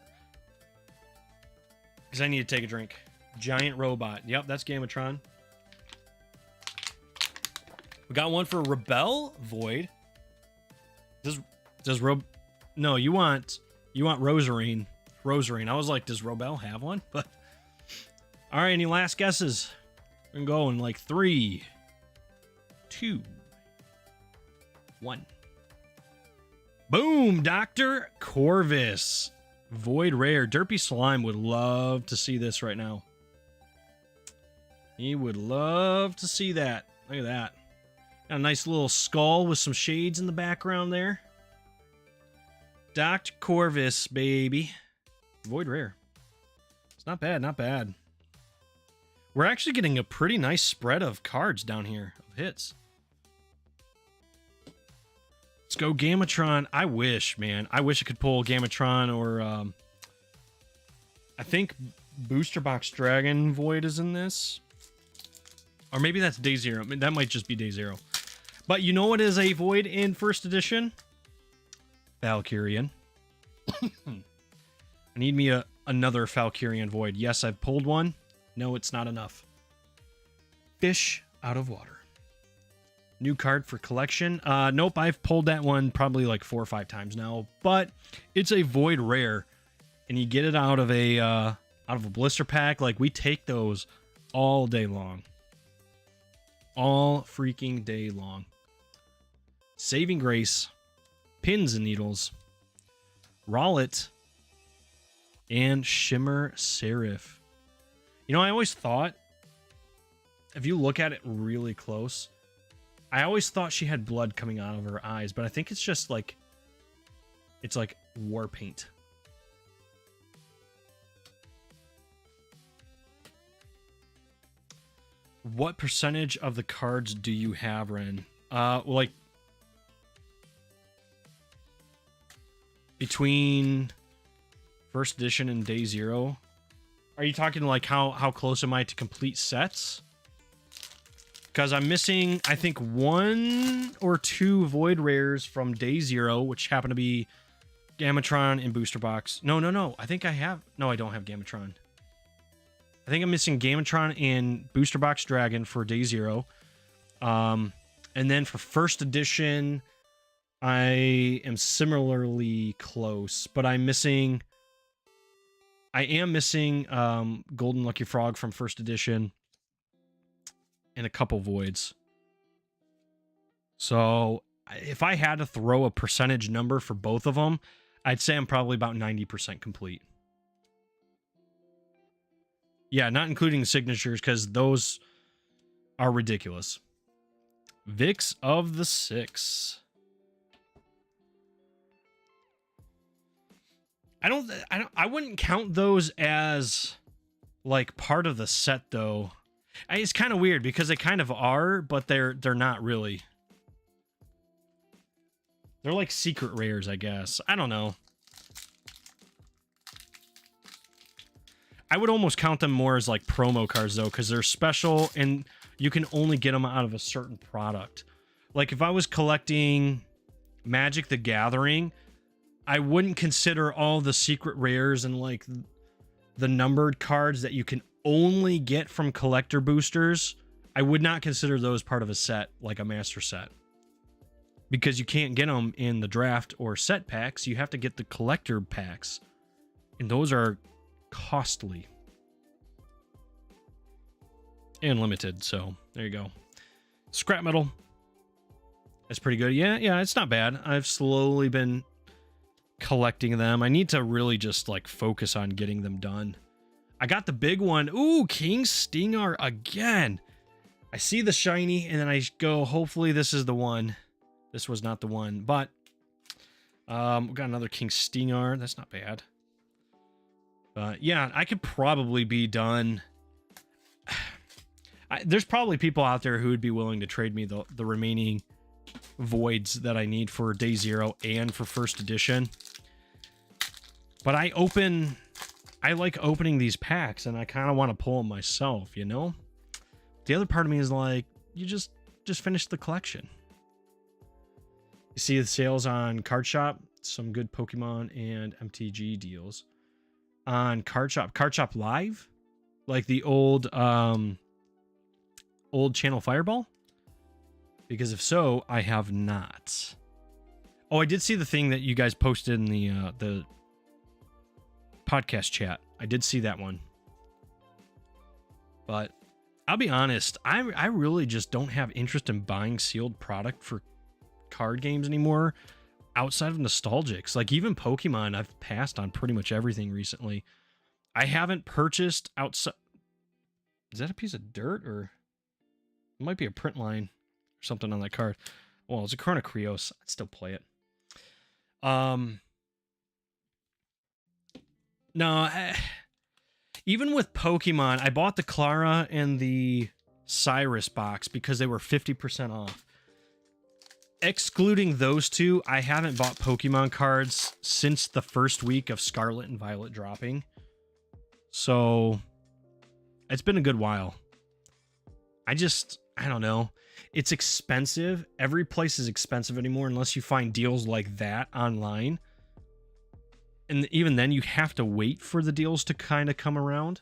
because I need to take a drink. Giant Robot. Yep, that's Gamatron. We got one for Rebel Void. Does No, you want Rosarine. Rosarine. I was like, does Rebel have one? But all right, any last guesses? We're gonna go in like 3, 2, 1. Boom! Dr. Corvus. Void Rare. Derpy Slime would love to see this right now. He would love to see that. Look at that. Got a nice little skull with some shades in the background there. Dr. Corvus, baby. Void Rare. It's not bad, not bad. We're actually getting a pretty nice spread of cards down here, of hits. Let's go Gamatron. I wish, man. I wish I could pull Gamatron or... I think Booster Box Dragon Void is in this. Or maybe that's Day Zero. I mean, that might just be Day Zero. But you know what is a Void in first edition? Valkyrian. I need me another Valkyrian Void. Yes, I've pulled one. No, it's not enough. Fish out of water. New card for collection. Nope, I've pulled that one probably like 4 or 5 times now. But it's a Void Rare, and you get it out of a blister pack. Like, we take those all day long. All freaking day long. Saving Grace, Pins and Needles, Rowlet, and Shimmer Seraph. You know, I always thought, if you look at it really close, I always thought she had blood coming out of her eyes, but I think it's just like, it's like war paint. What percentage of the cards do you have, Ren? Like between first edition and day 0. Are you talking like how close am I to complete sets? Because I'm missing, I think, 1 or 2 void rares from day 0, which happen to be Gamatron and Booster Box. No. I think I have. No, I don't have Gamatron. I think I'm missing Gamatron and Booster Box Dragon for day 0. And then for first edition, I am similarly close, but I am missing Golden Lucky Frog from first edition and a couple voids. So if I had to throw a percentage number for both of them, I'd say I'm probably about 90% complete. Yeah, not including the signatures, because those are ridiculous. Vix of the 6. I wouldn't count those as like part of the set though. It's kind of weird because they kind of are, but they're not really. They're like secret rares, I guess. I don't know. I would almost count them more as like promo cards though, because they're special and you can only get them out of a certain product. Like if I was collecting Magic the Gathering, I wouldn't consider all the secret rares and like the numbered cards that you can only get from collector boosters. I would not consider those part of a set, like a master set, because you can't get them in the draft or set packs. You have to get the collector packs, and those are costly and limited. So there you go. Scrap metal. That's pretty good. Yeah, it's not bad. I've slowly been collecting them. I need to really just like focus on getting them done. I got the big one. Ooh, King Stinger again. I see the shiny and then I go, hopefully this is the one. This was not the one, but we got another King Stinger. That's not bad. But yeah, I could probably be done. There's probably people out there who would be willing to trade me the remaining voids that I need for day 0 and for first edition. But I like opening these packs and I kind of want to pull them myself, you know? The other part of me is like, you just finish the collection. You see the sales on Card Shop, some good Pokemon and MTG deals. On Card Shop Live, like the old Channel Fireball? Because if so, I have not. Oh, I did see the thing that you guys posted in the podcast chat. I did see that one. But I'll be honest, I really just don't have interest in buying sealed product for card games anymore outside of nostalgics. Like even Pokemon, I've passed on pretty much everything recently. I haven't purchased outside. Is that a piece of dirt or it might be a print line or something on that card? Well, it's a Chronocreos. I'd still play it. No, even with Pokemon, I bought the Clara and the Cyrus box because they were 50% off. Excluding those two, I haven't bought Pokemon cards since the first week of Scarlet and Violet dropping. So it's been a good while. I don't know. It's expensive. Every place is expensive anymore unless you find deals like that online. And even then, you have to wait for the deals to kind of come around.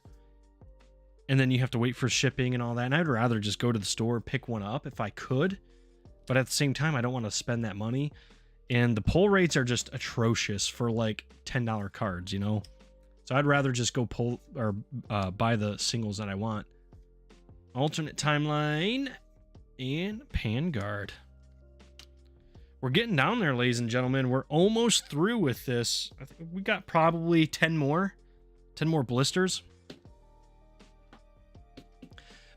And then you have to wait for shipping and all that. And I'd rather just go to the store, pick one up if I could. But at the same time, I don't want to spend that money. And the pull rates are just atrocious for like $10 cards, you know? So I'd rather just go pull or buy the singles that I want. Alternate timeline and Vanguard. We're getting down there, ladies and gentlemen. We're almost through with this. I think we got probably 10 more blisters.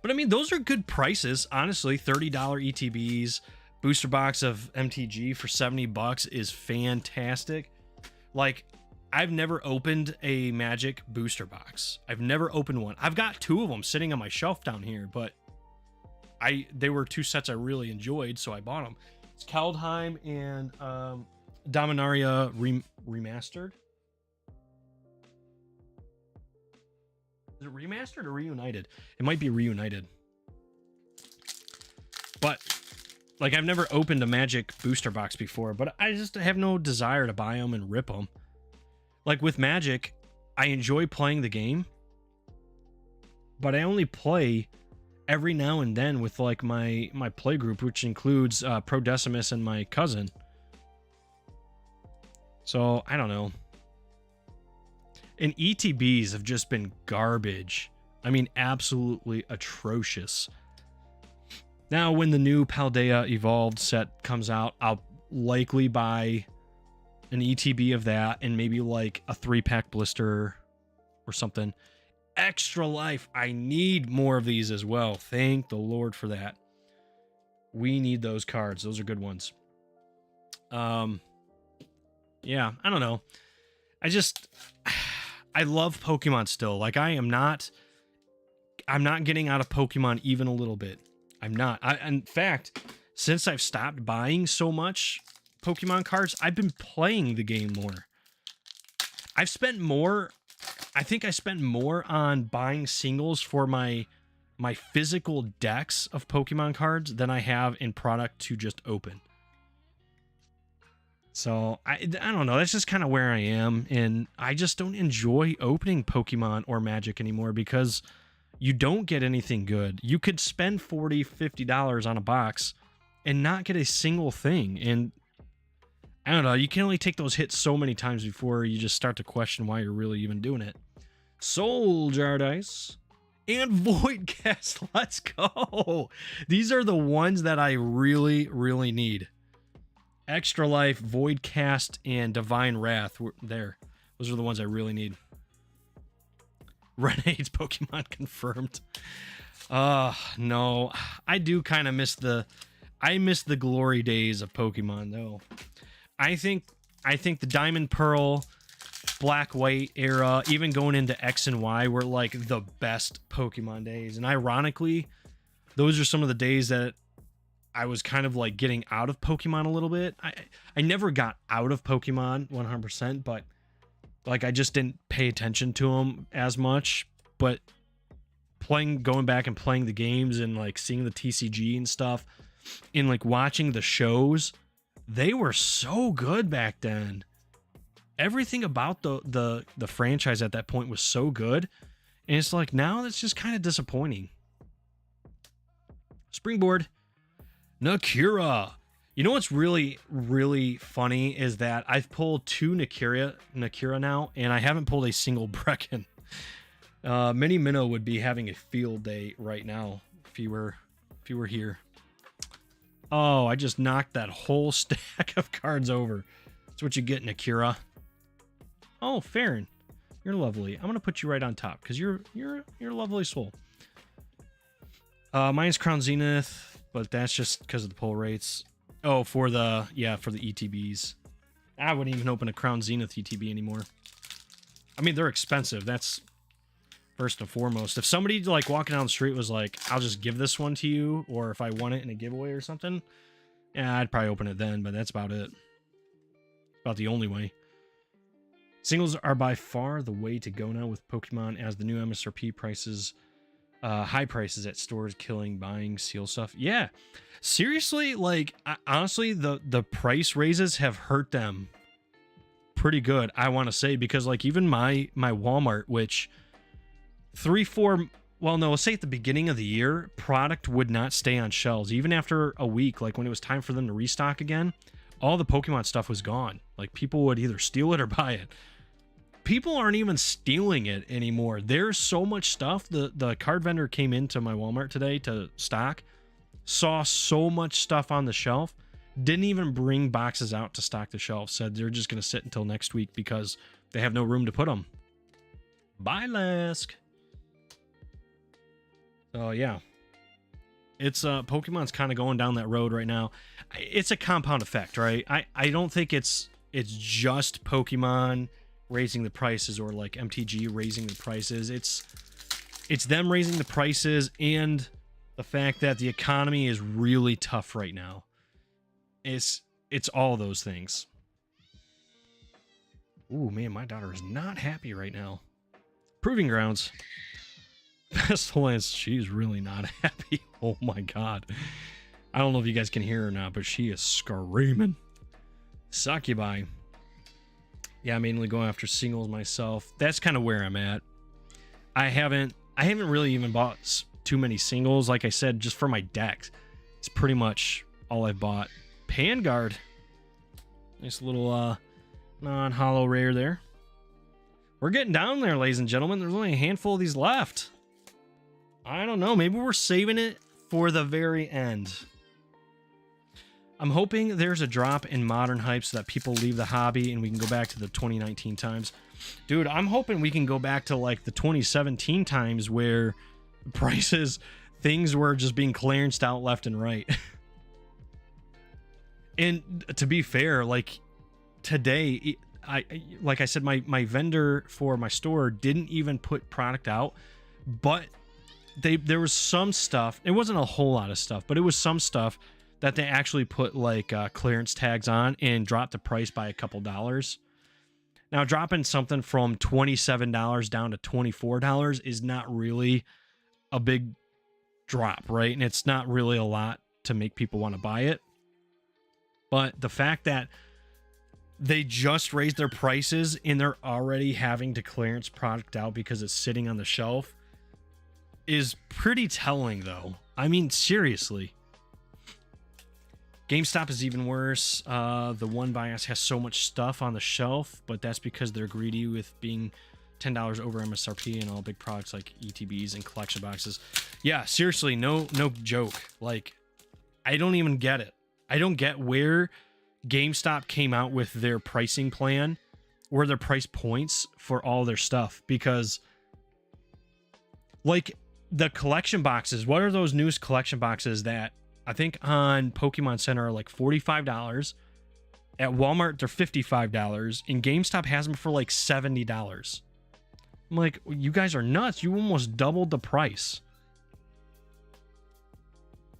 But I mean, those are good prices, honestly. $30 ETBs, booster box of MTG for $70 is fantastic. Like, I've never opened a Magic booster box. I've never opened one. I've got 2 of them sitting on my shelf down here, but they were 2 sets I really enjoyed, so I bought them. It's Kaldheim and Dominaria remastered. Is it remastered or reunited? It might be reunited. But like, I've never opened a Magic booster box before, but I just have no desire to buy them and rip them. Like with Magic, I enjoy playing the game, but I only play every now and then with like my play group, which includes Pro Decimus and my cousin. So I don't know. And ETBs have just been garbage. I mean, absolutely atrocious. Now, when the new Paldea Evolved set comes out, I'll likely buy an ETB of that and maybe like a 3-pack blister or something. Extra Life. I need more of these as well. Thank the Lord for that. We need those cards. Those are good ones. Yeah, I don't know. I love Pokemon still. Like, I'm not getting out of Pokemon even a little bit. I'm not. In fact, since I've stopped buying so much Pokemon cards, I've been playing the game more. I think I spent more on buying singles for my physical decks of Pokemon cards than I have in product to just open. So I don't know. That's just kind of where I am. And I just don't enjoy opening Pokemon or Magic anymore because you don't get anything good. You could spend $40, $50 on a box and not get a single thing. And I don't know. You can only take those hits so many times before you just start to question why you're really even doing it. Soul Jar Dice and Voidcast. Let's go. These are the ones that I really, really need. Extra Life, Voidcast, and Divine Wrath. There. Those are the ones I really need. Renegade's Pokemon confirmed. No. I do kind of miss the glory days of Pokemon, though. I think the Diamond Pearl, Black White era, even going into X and Y, were like the best Pokemon days. And ironically, those are some of the days that I was kind of like getting out of Pokemon a little bit. I never got out of Pokemon 100%, but like I just didn't pay attention to them as much. But going back and playing the games and like seeing the TCG and stuff and like watching the shows, they were so good back then. Everything about the franchise at that point was so good. And it's like now that's just kind of disappointing. Springboard. Nakira. You know what's really, really funny is that I've pulled 2 Nakira now, and I haven't pulled a single Brecken. Mini Minnow would be having a field day right now if you were here. Oh, I just knocked that whole stack of cards over. That's what you get, Nakira. Oh, Farron, you're lovely. I'm gonna put you right on top because you're a lovely soul. Mine's Crown Zenith. But that's just because of the pull rates. Oh, for the ETBs. I wouldn't even open a Crown Zenith ETB anymore. I mean, they're expensive. That's first and foremost. If somebody like walking down the street was like, I'll just give this one to you, or if I won it in a giveaway or something, yeah, I'd probably open it then, but that's about it. About the only way. Singles are by far the way to go now with Pokemon, as the new MSRP prices, high prices at stores, killing buying seal stuff. Yeah, seriously, like honestly, the price raises have hurt them pretty good, I want to say, because like even my Walmart, which let's say at the beginning of the year, product would not stay on shelves even after a week. Like when it was time for them to restock again, all the Pokemon stuff was gone. Like people would either steal it or buy it. People aren't even stealing it anymore. There's so much stuff. The card vendor came into my Walmart today to stock, saw so much stuff on the shelf, didn't even bring boxes out to stock the shelf. Said they're just going to sit until next week because they have no room to put them. Bye, Lask. Oh, yeah. It's Pokemon's kind of going down that road right now. It's a compound effect, right? I don't think it's just Pokemon raising the prices or like MTG raising the prices. It's them raising the prices and the fact that the economy is really tough right now. It's all those things. Ooh, man, my daughter is not happy right now. Proving Grounds. Pestilence, she's really not happy. Oh my god. I don't know if you guys can hear her or not, but she is screaming. Succubi. Yeah, I'm mainly going after singles myself. That's kind of where I'm at. I haven't really even bought too many singles. Like I said, just for my decks. It's pretty much all I've bought. Panguard. Nice little non-holo rare there. We're getting down there, ladies and gentlemen. There's only a handful of these left. I don't know. Maybe we're saving it for the very end. I'm hoping there's a drop in modern hype so that people leave the hobby and we can go back to the 2019 times. Dude, I'm hoping we can go back to like the 2017 times where prices, things were just being clearanced out left and right. And to be fair, like today, like I said, my vendor for my store didn't even put product out, but there was some stuff. It wasn't a whole lot of stuff, but it was some stuff that they actually put like clearance tags on and dropped the price by a couple dollars. Now, dropping something from $27 down to $24 is not really a big drop, right? And it's not really a lot to make people want to buy it. But the fact that they just raised their prices and they're already having to clearance product out because it's sitting on the shelf is pretty telling, though. I mean, seriously. GameStop is even worse. The one by us has so much stuff on the shelf, but that's because they're greedy with being $10 over MSRP and all big products like ETBs and collection boxes. Yeah, seriously, no joke. Like, I don't even get it. I don't get where GameStop came out with their pricing plan or their price points for all their stuff, because like the collection boxes, what are those newest collection boxes that I think on Pokemon Center are like $45? At Walmart, they're $55, and GameStop has them for like $70. I'm like, you guys are nuts. You almost doubled the price.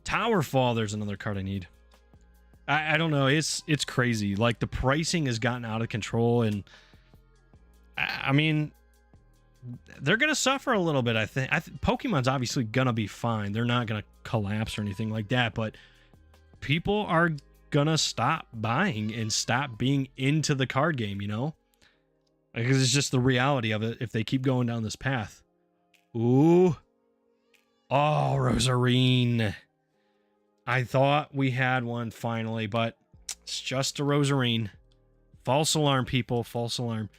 Towerfall, there's another card I need. I don't know. It's crazy. Like, the pricing has gotten out of control, and I mean, they're going to suffer a little bit, I think. Pokemon's obviously going to be fine. They're not going to collapse or anything like that, but people are going to stop buying and stop being into the card game, you know? Because it's just the reality of it if they keep going down this path. Ooh. Oh, Rosarine. I thought we had one finally, but it's just a Rosarine. False alarm, people. False alarm.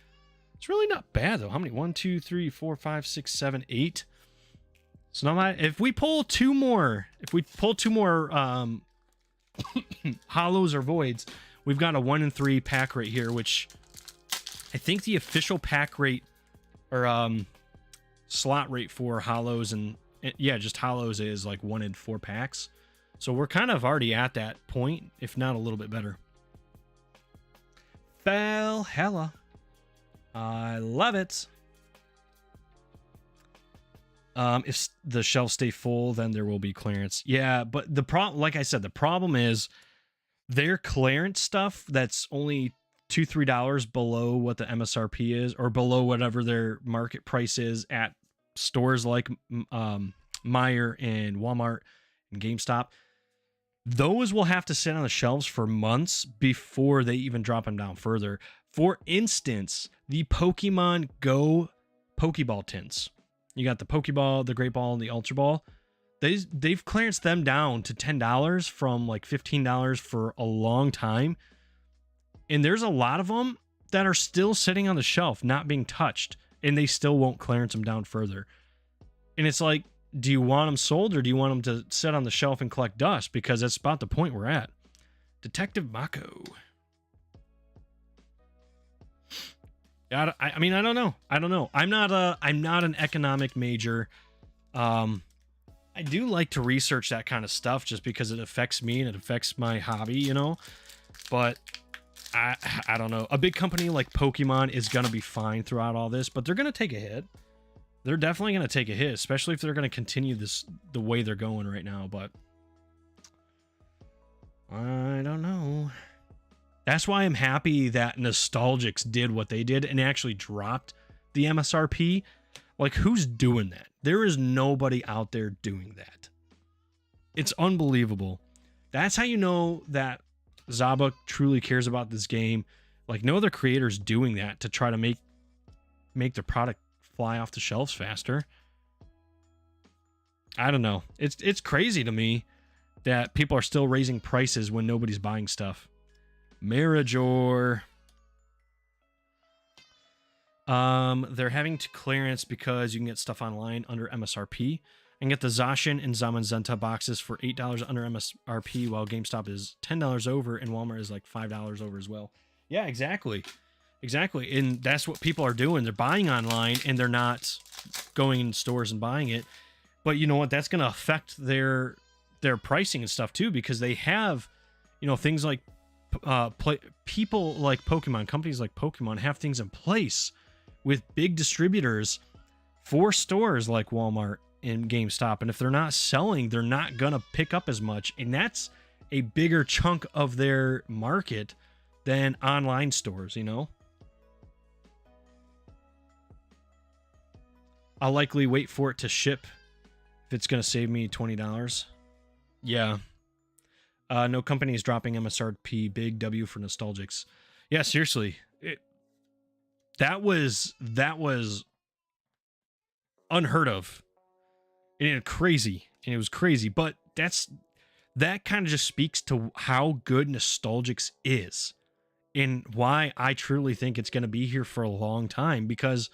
It's really not bad, though. How many? 1, 2, 3, 4, 5, 6, 7, 8. So now, if we pull two more, hollows or voids, we've got a 1 in 3 pack rate here, which I think the official pack rate or slot rate for hollows and yeah, just hollows is like 1 in 4 packs. So we're kind of already at that point, if not a little bit better. Valhalla. I love it. If the shelves stay full, then there will be clearance. Yeah, but the problem, like I said, the problem is their clearance stuff that's only $2-3 below what the MSRP is, or below whatever their market price is at stores like Meijer and Walmart and GameStop. Those will have to sit on the shelves for months before they even drop them down further. For instance, the Pokemon Go Pokeball tints. You got the Pokeball, the Great Ball, and the Ultra Ball. They've clearanced them down to $10 from like $15 for a long time. And there's a lot of them that are still sitting on the shelf, not being touched, and they still won't clearance them down further. And it's like, do you want them sold or do you want them to sit on the shelf and collect dust? Because that's about the point we're at. Detective Mako. I mean, I don't know. I'm not an economic major. I do like to research that kind of stuff just because it affects me and it affects my hobby, you know. But I don't know. A big company like Pokemon is gonna be fine throughout all this, but they're gonna take a hit. They're definitely gonna take a hit, especially if they're gonna continue this the way they're going right now. But I don't know. That's why I'm happy that Nostalgics did what they did and actually dropped the MSRP. Like, who's doing that? There is nobody out there doing that. It's unbelievable. That's how you know that Zaba truly cares about this game. Like, no other creator's doing that to try to make their product fly off the shelves faster. I don't know. It's crazy to me that people are still raising prices when nobody's buying stuff. Marajor. They're having to clearance because you can get stuff online under MSRP and get the Zacian and Zamazenta boxes for $8 under MSRP, while GameStop is $10 over and Walmart is like $5 over as well. Yeah, exactly. Exactly. And that's what people are doing. They're buying online and they're not going in stores and buying it. But you know what? That's going to affect their pricing and stuff too, because they have, you know, things like people like Pokemon, companies like Pokemon have things in place with big distributors for stores like Walmart and GameStop. And if they're not selling, they're not going to pick up as much. And that's a bigger chunk of their market than online stores, you know? I'll likely wait for it to ship if it's going to save me $20. Yeah. No company is dropping MSRP. Big W for Nostalgics. Yeah, seriously. That was unheard of. And crazy. And it was crazy. But that kind of just speaks to how good Nostalgics is. And why I truly think it's going to be here for a long time. Because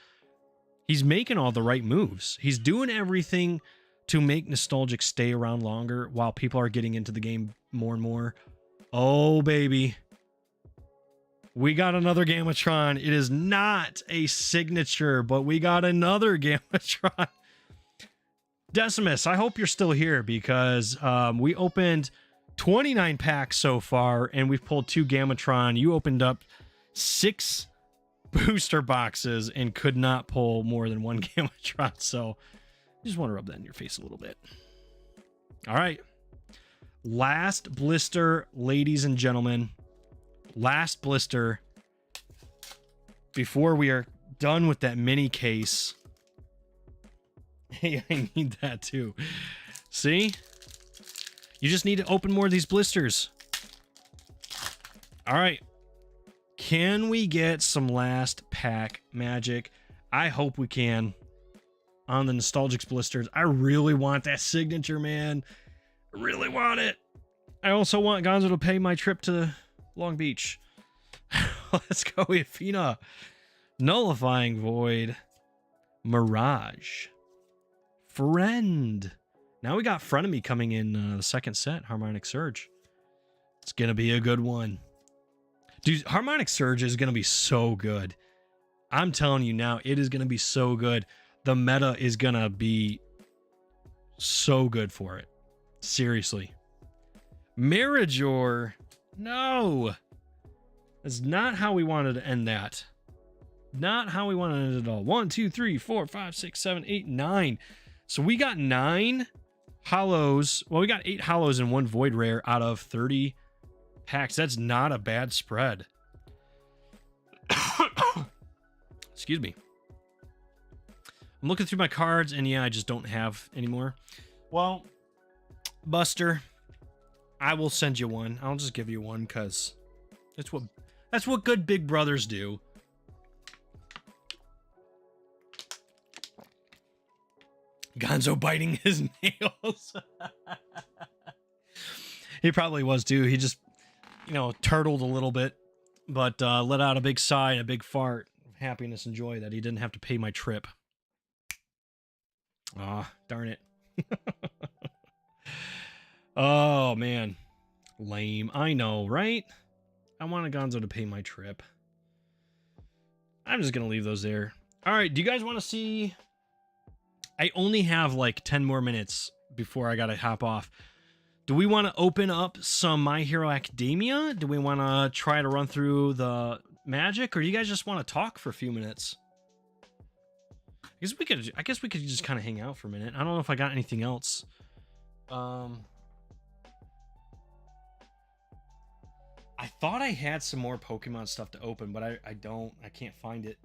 he's making all the right moves. He's doing everything to make Nostalgic stay around longer while people are getting into the game more and more. Oh, baby. We got another Gamatron. It is not a signature, but we got another Gamatron. Decimus, I hope you're still here because we opened 29 packs so far and we've pulled 2 Gamatron. You opened up 6 booster boxes and could not pull more than 1 Gamatron. So I just want to rub that in your face a little bit. All right. Last blister, ladies and gentlemen. Last blister before we are done with that mini case. Hey, I need that too. See? You just need to open more of these blisters. All right. Can we get some last pack magic? I hope we can. On the Nostalgics blisters. I really want that signature, man. I really want it. I also want Gonzo to pay my trip to Long Beach. Let's go, Ifina. Nullifying Void. Mirage. Friend. Now we got Frenemy coming in the second set. Harmonic Surge. It's going to be a good one. Dude, Harmonic Surge is going to be so good. I'm telling you now, it is going to be so good. The meta is going to be so good for it. Seriously. Marajor. No. That's not how we wanted to end that. Not how we wanted to end it at all. 1, 2, 3, 4, 5, 6, 7, 8, 9. So we got 9 hollows. Well, we got 8 hollows and 1 void rare out of 30 packs. That's not a bad spread. Excuse me. I'm looking through my cards, and yeah, I just don't have anymore. Well, Buster, I will send you one. I'll just give you one because that's what good big brothers do. Gonzo biting his nails. He probably was too. He just, you know, turtled a little bit, but let out a big sigh and a big fart of happiness and joy that he didn't have to pay my trip. Ah, darn it. Oh, man. Lame. I know, right? I wanted Gonzo to pay my trip. I'm just going to leave those there. All right. Do you guys want to see? I only have like 10 more minutes before I gotta hop off. Do we want to open up some My Hero Academia? Do we want to try to run through the magic, or do you guys just want to talk for a few minutes? I guess we could just kind of hang out for a minute. I don't know if I got anything else. I thought I had some more Pokemon stuff to open, but I don't. I can't find it.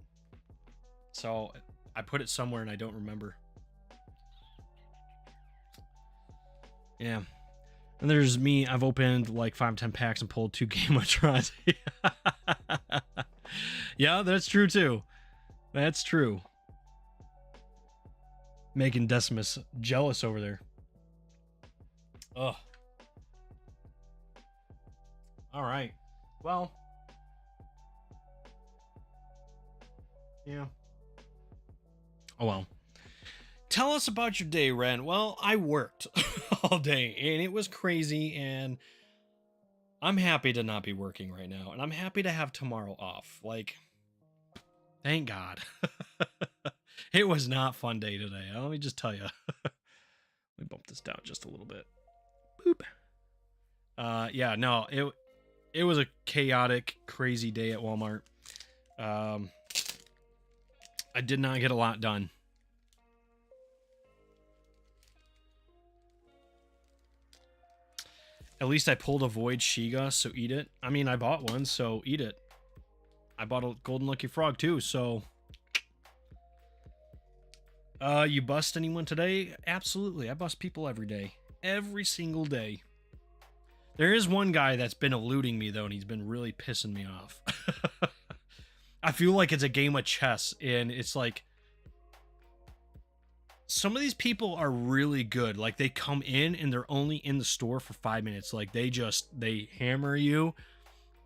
So I put it somewhere and I don't remember. Yeah. And there's me. I've opened like 5-10 packs and pulled 2 Gametrons. Yeah, that's true too. That's true. Making Decimus jealous over there. Ugh. All right. Well. Yeah. Oh well. Tell us about your day, Ren. Well, I worked all day and it was crazy, and I'm happy to not be working right now, and I'm happy to have tomorrow off. Like, thank God. It was not a fun day today. Let me just tell you. Let me bump this down just a little bit. Boop. Yeah, no, it was a chaotic, crazy day at Walmart. I did not get a lot done. At least I pulled a Void Shiga, so eat it. I mean, I bought one, so eat it. I bought a Golden Lucky Frog too, so... You bust anyone today? Absolutely. I bust people every day. Every single day. There is one guy that's been eluding me, though, and he's been really pissing me off. I feel like it's a game of chess, and it's like... Some of these people are really good. Like, they come in, and they're only in the store for 5 minutes. Like, they hammer you,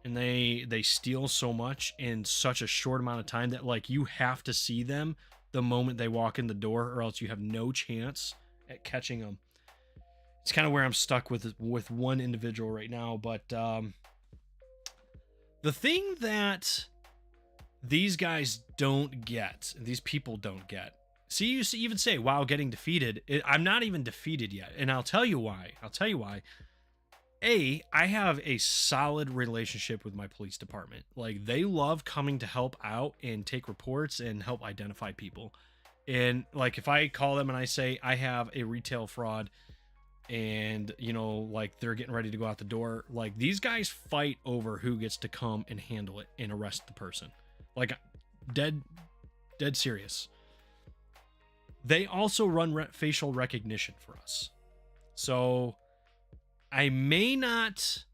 and they steal so much in such a short amount of time that, like, you have to see them the moment they walk in the door, or else you have no chance at catching them. It's kind of where I'm stuck with one individual right now. But the thing that these guys don't get, these people don't get. See, you even say, wow, getting defeated. I'm not even defeated yet. And I'll tell you why. I have a solid relationship with my police department. Like, they love coming to help out and take reports and help identify people. And like, if I call them and I say I have a retail fraud and, you know, like, they're getting ready to go out the door, like, these guys fight over who gets to come and handle it and arrest the person. Like, dead serious. They also run facial recognition for us. So I may not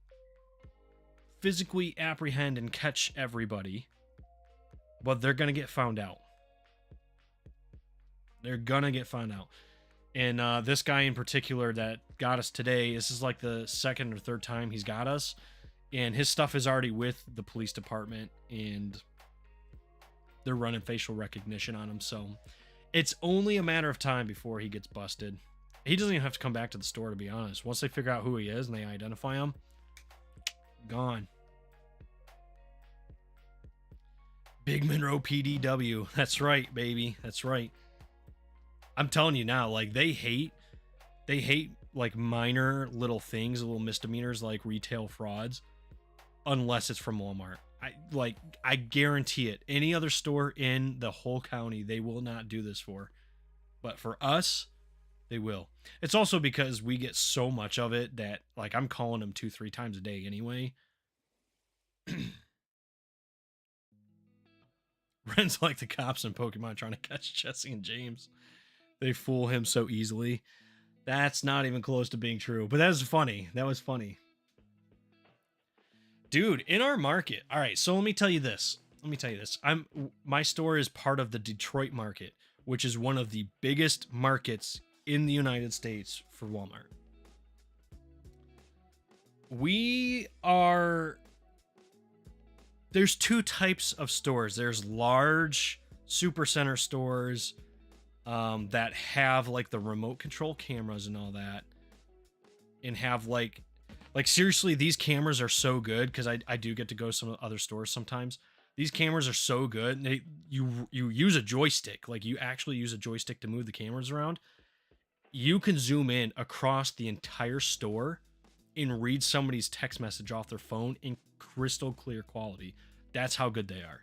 physically apprehend and catch everybody, but they're going to get found out. They're going to get found out. And this guy in particular that got us today, this is like the second or third time he's got us. And his stuff is already with the police department, and they're running facial recognition on him. So it's only a matter of time before he gets busted. He doesn't even have to come back to the store, to be honest. Once they figure out who he is and they identify him, gone. Big Monroe PDW. That's right, baby. That's right. I'm telling you now, like, they hate like minor little things, little misdemeanors like retail frauds, unless it's from Walmart. I guarantee it. Any other store in the whole county, they will not do this for. But for us, they will. It's also because we get so much of it that, like, I'm calling them 2-3 times a day anyway. Ren's like the cops in Pokemon trying to catch Jesse and James. They fool him so easily. That's not even close to being true. But that was funny. That was funny. Dude, in our market. All right, so let me tell you this. My store is part of the Detroit market, which is one of the biggest markets in the United States for Walmart. There's 2 types of stores. There's large supercenter stores that have like the remote control cameras and all that, and have like seriously, these cameras are so good, because I do get to go to some other stores sometimes. These cameras are so good. You use a joystick, like you actually use a joystick to move the cameras around. you can zoom in across the entire store and read somebody's text message off their phone in crystal clear quality. That's how good they are.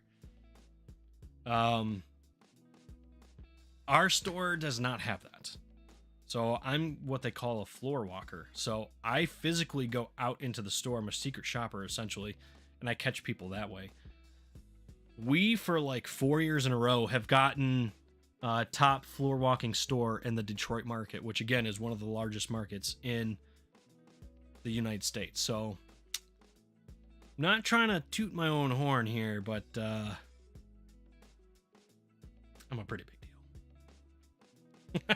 Our store does not have that. So I'm what they call a floor walker. So I physically go out into the store. I'm a secret shopper essentially, and I catch people that way. We, for like 4 years in a row, have gotten top floor walking store in the Detroit market, which again is one of the largest markets in the United States. So I'm not trying to toot my own horn here, but I'm a pretty big deal.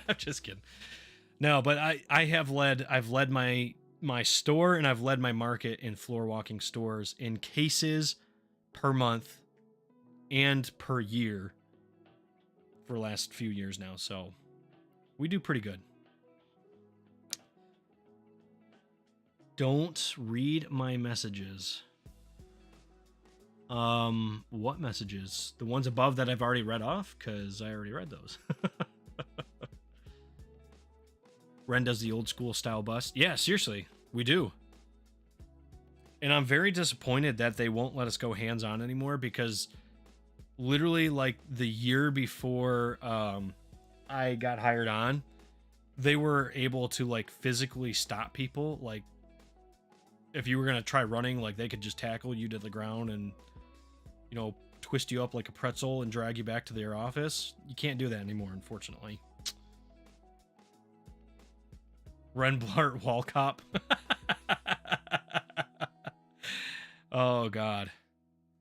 I'm just kidding. No, but I've led my store, and I've led my market in floor walking stores in cases per month and per year for the last few years now. So we do pretty good. Don't read my messages. What messages? The ones above that I've already read off, because I already read those. Ren does the old school style bust. Yeah, seriously, we do. And I'm very disappointed that they won't let us go hands-on anymore, because literally like the year before I got hired on, they were able to like physically stop people. Like if you were going to try running, like they could just tackle you to the ground and, you know, twist you up like a pretzel and drag you back to their office. You can't do that anymore, unfortunately. Ren Blart Wall Cop. Oh, God.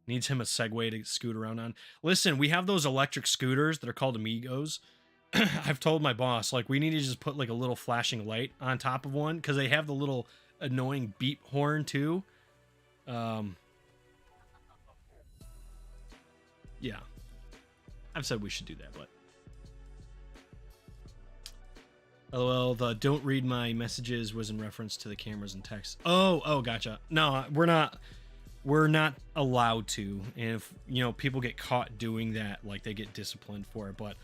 Needs him a Segway to scoot around on. Listen, we have those electric scooters that are called Amigos. I've told my boss, like, we need to just put, like, a little flashing light on top of one, because they have the little annoying beep horn, too. Yeah. I've said we should do that, but... LOL, the don't read my messages was in reference to the cameras and text. Oh, gotcha. No, we're not allowed to. And if, you know, people get caught doing that, like they get disciplined for it. But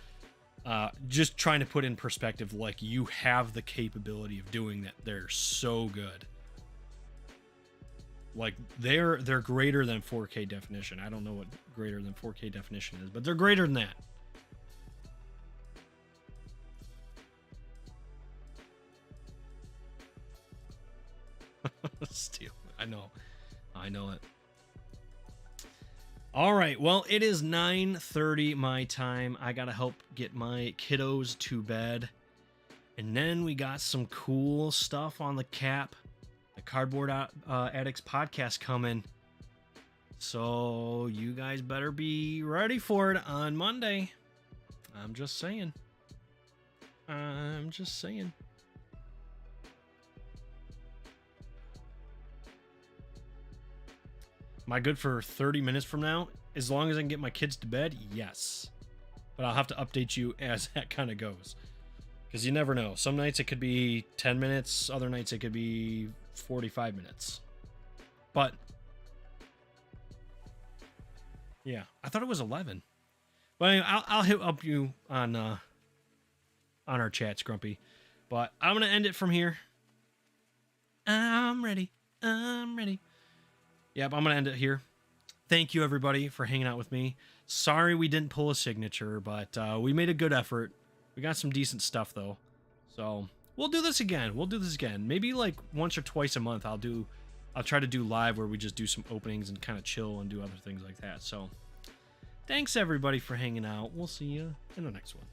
just trying to put in perspective, like you have the capability of doing that. They're so good. Like they're greater than 4K definition. I don't know what greater than 4K definition is, but they're greater than that. Steal. I know it. All right, well, it is 9:30 my time. I gotta help get my kiddos to bed, and then we got some cool stuff on the cap, the Cardboard Addicts podcast coming, so you guys better be ready for it on Monday. I'm just saying. Am I good for 30 minutes from now? As long as I can get my kids to bed, yes. But I'll have to update you as that kind of goes. Because you never know. Some nights it could be 10 minutes. Other nights it could be 45 minutes. But, yeah. I thought it was 11. But anyway, I'll hit up you on our chats, Grumpy. But I'm going to end it from here. I'm ready. Yep, I'm going to end it here. Thank you, everybody, for hanging out with me. Sorry we didn't pull a signature, but we made a good effort. We got some decent stuff, though. So, we'll do this again. Maybe, like, once or twice a month, I'll try to do live where we just do some openings and kind of chill and do other things like that. So, thanks, everybody, for hanging out. We'll see you in the next one.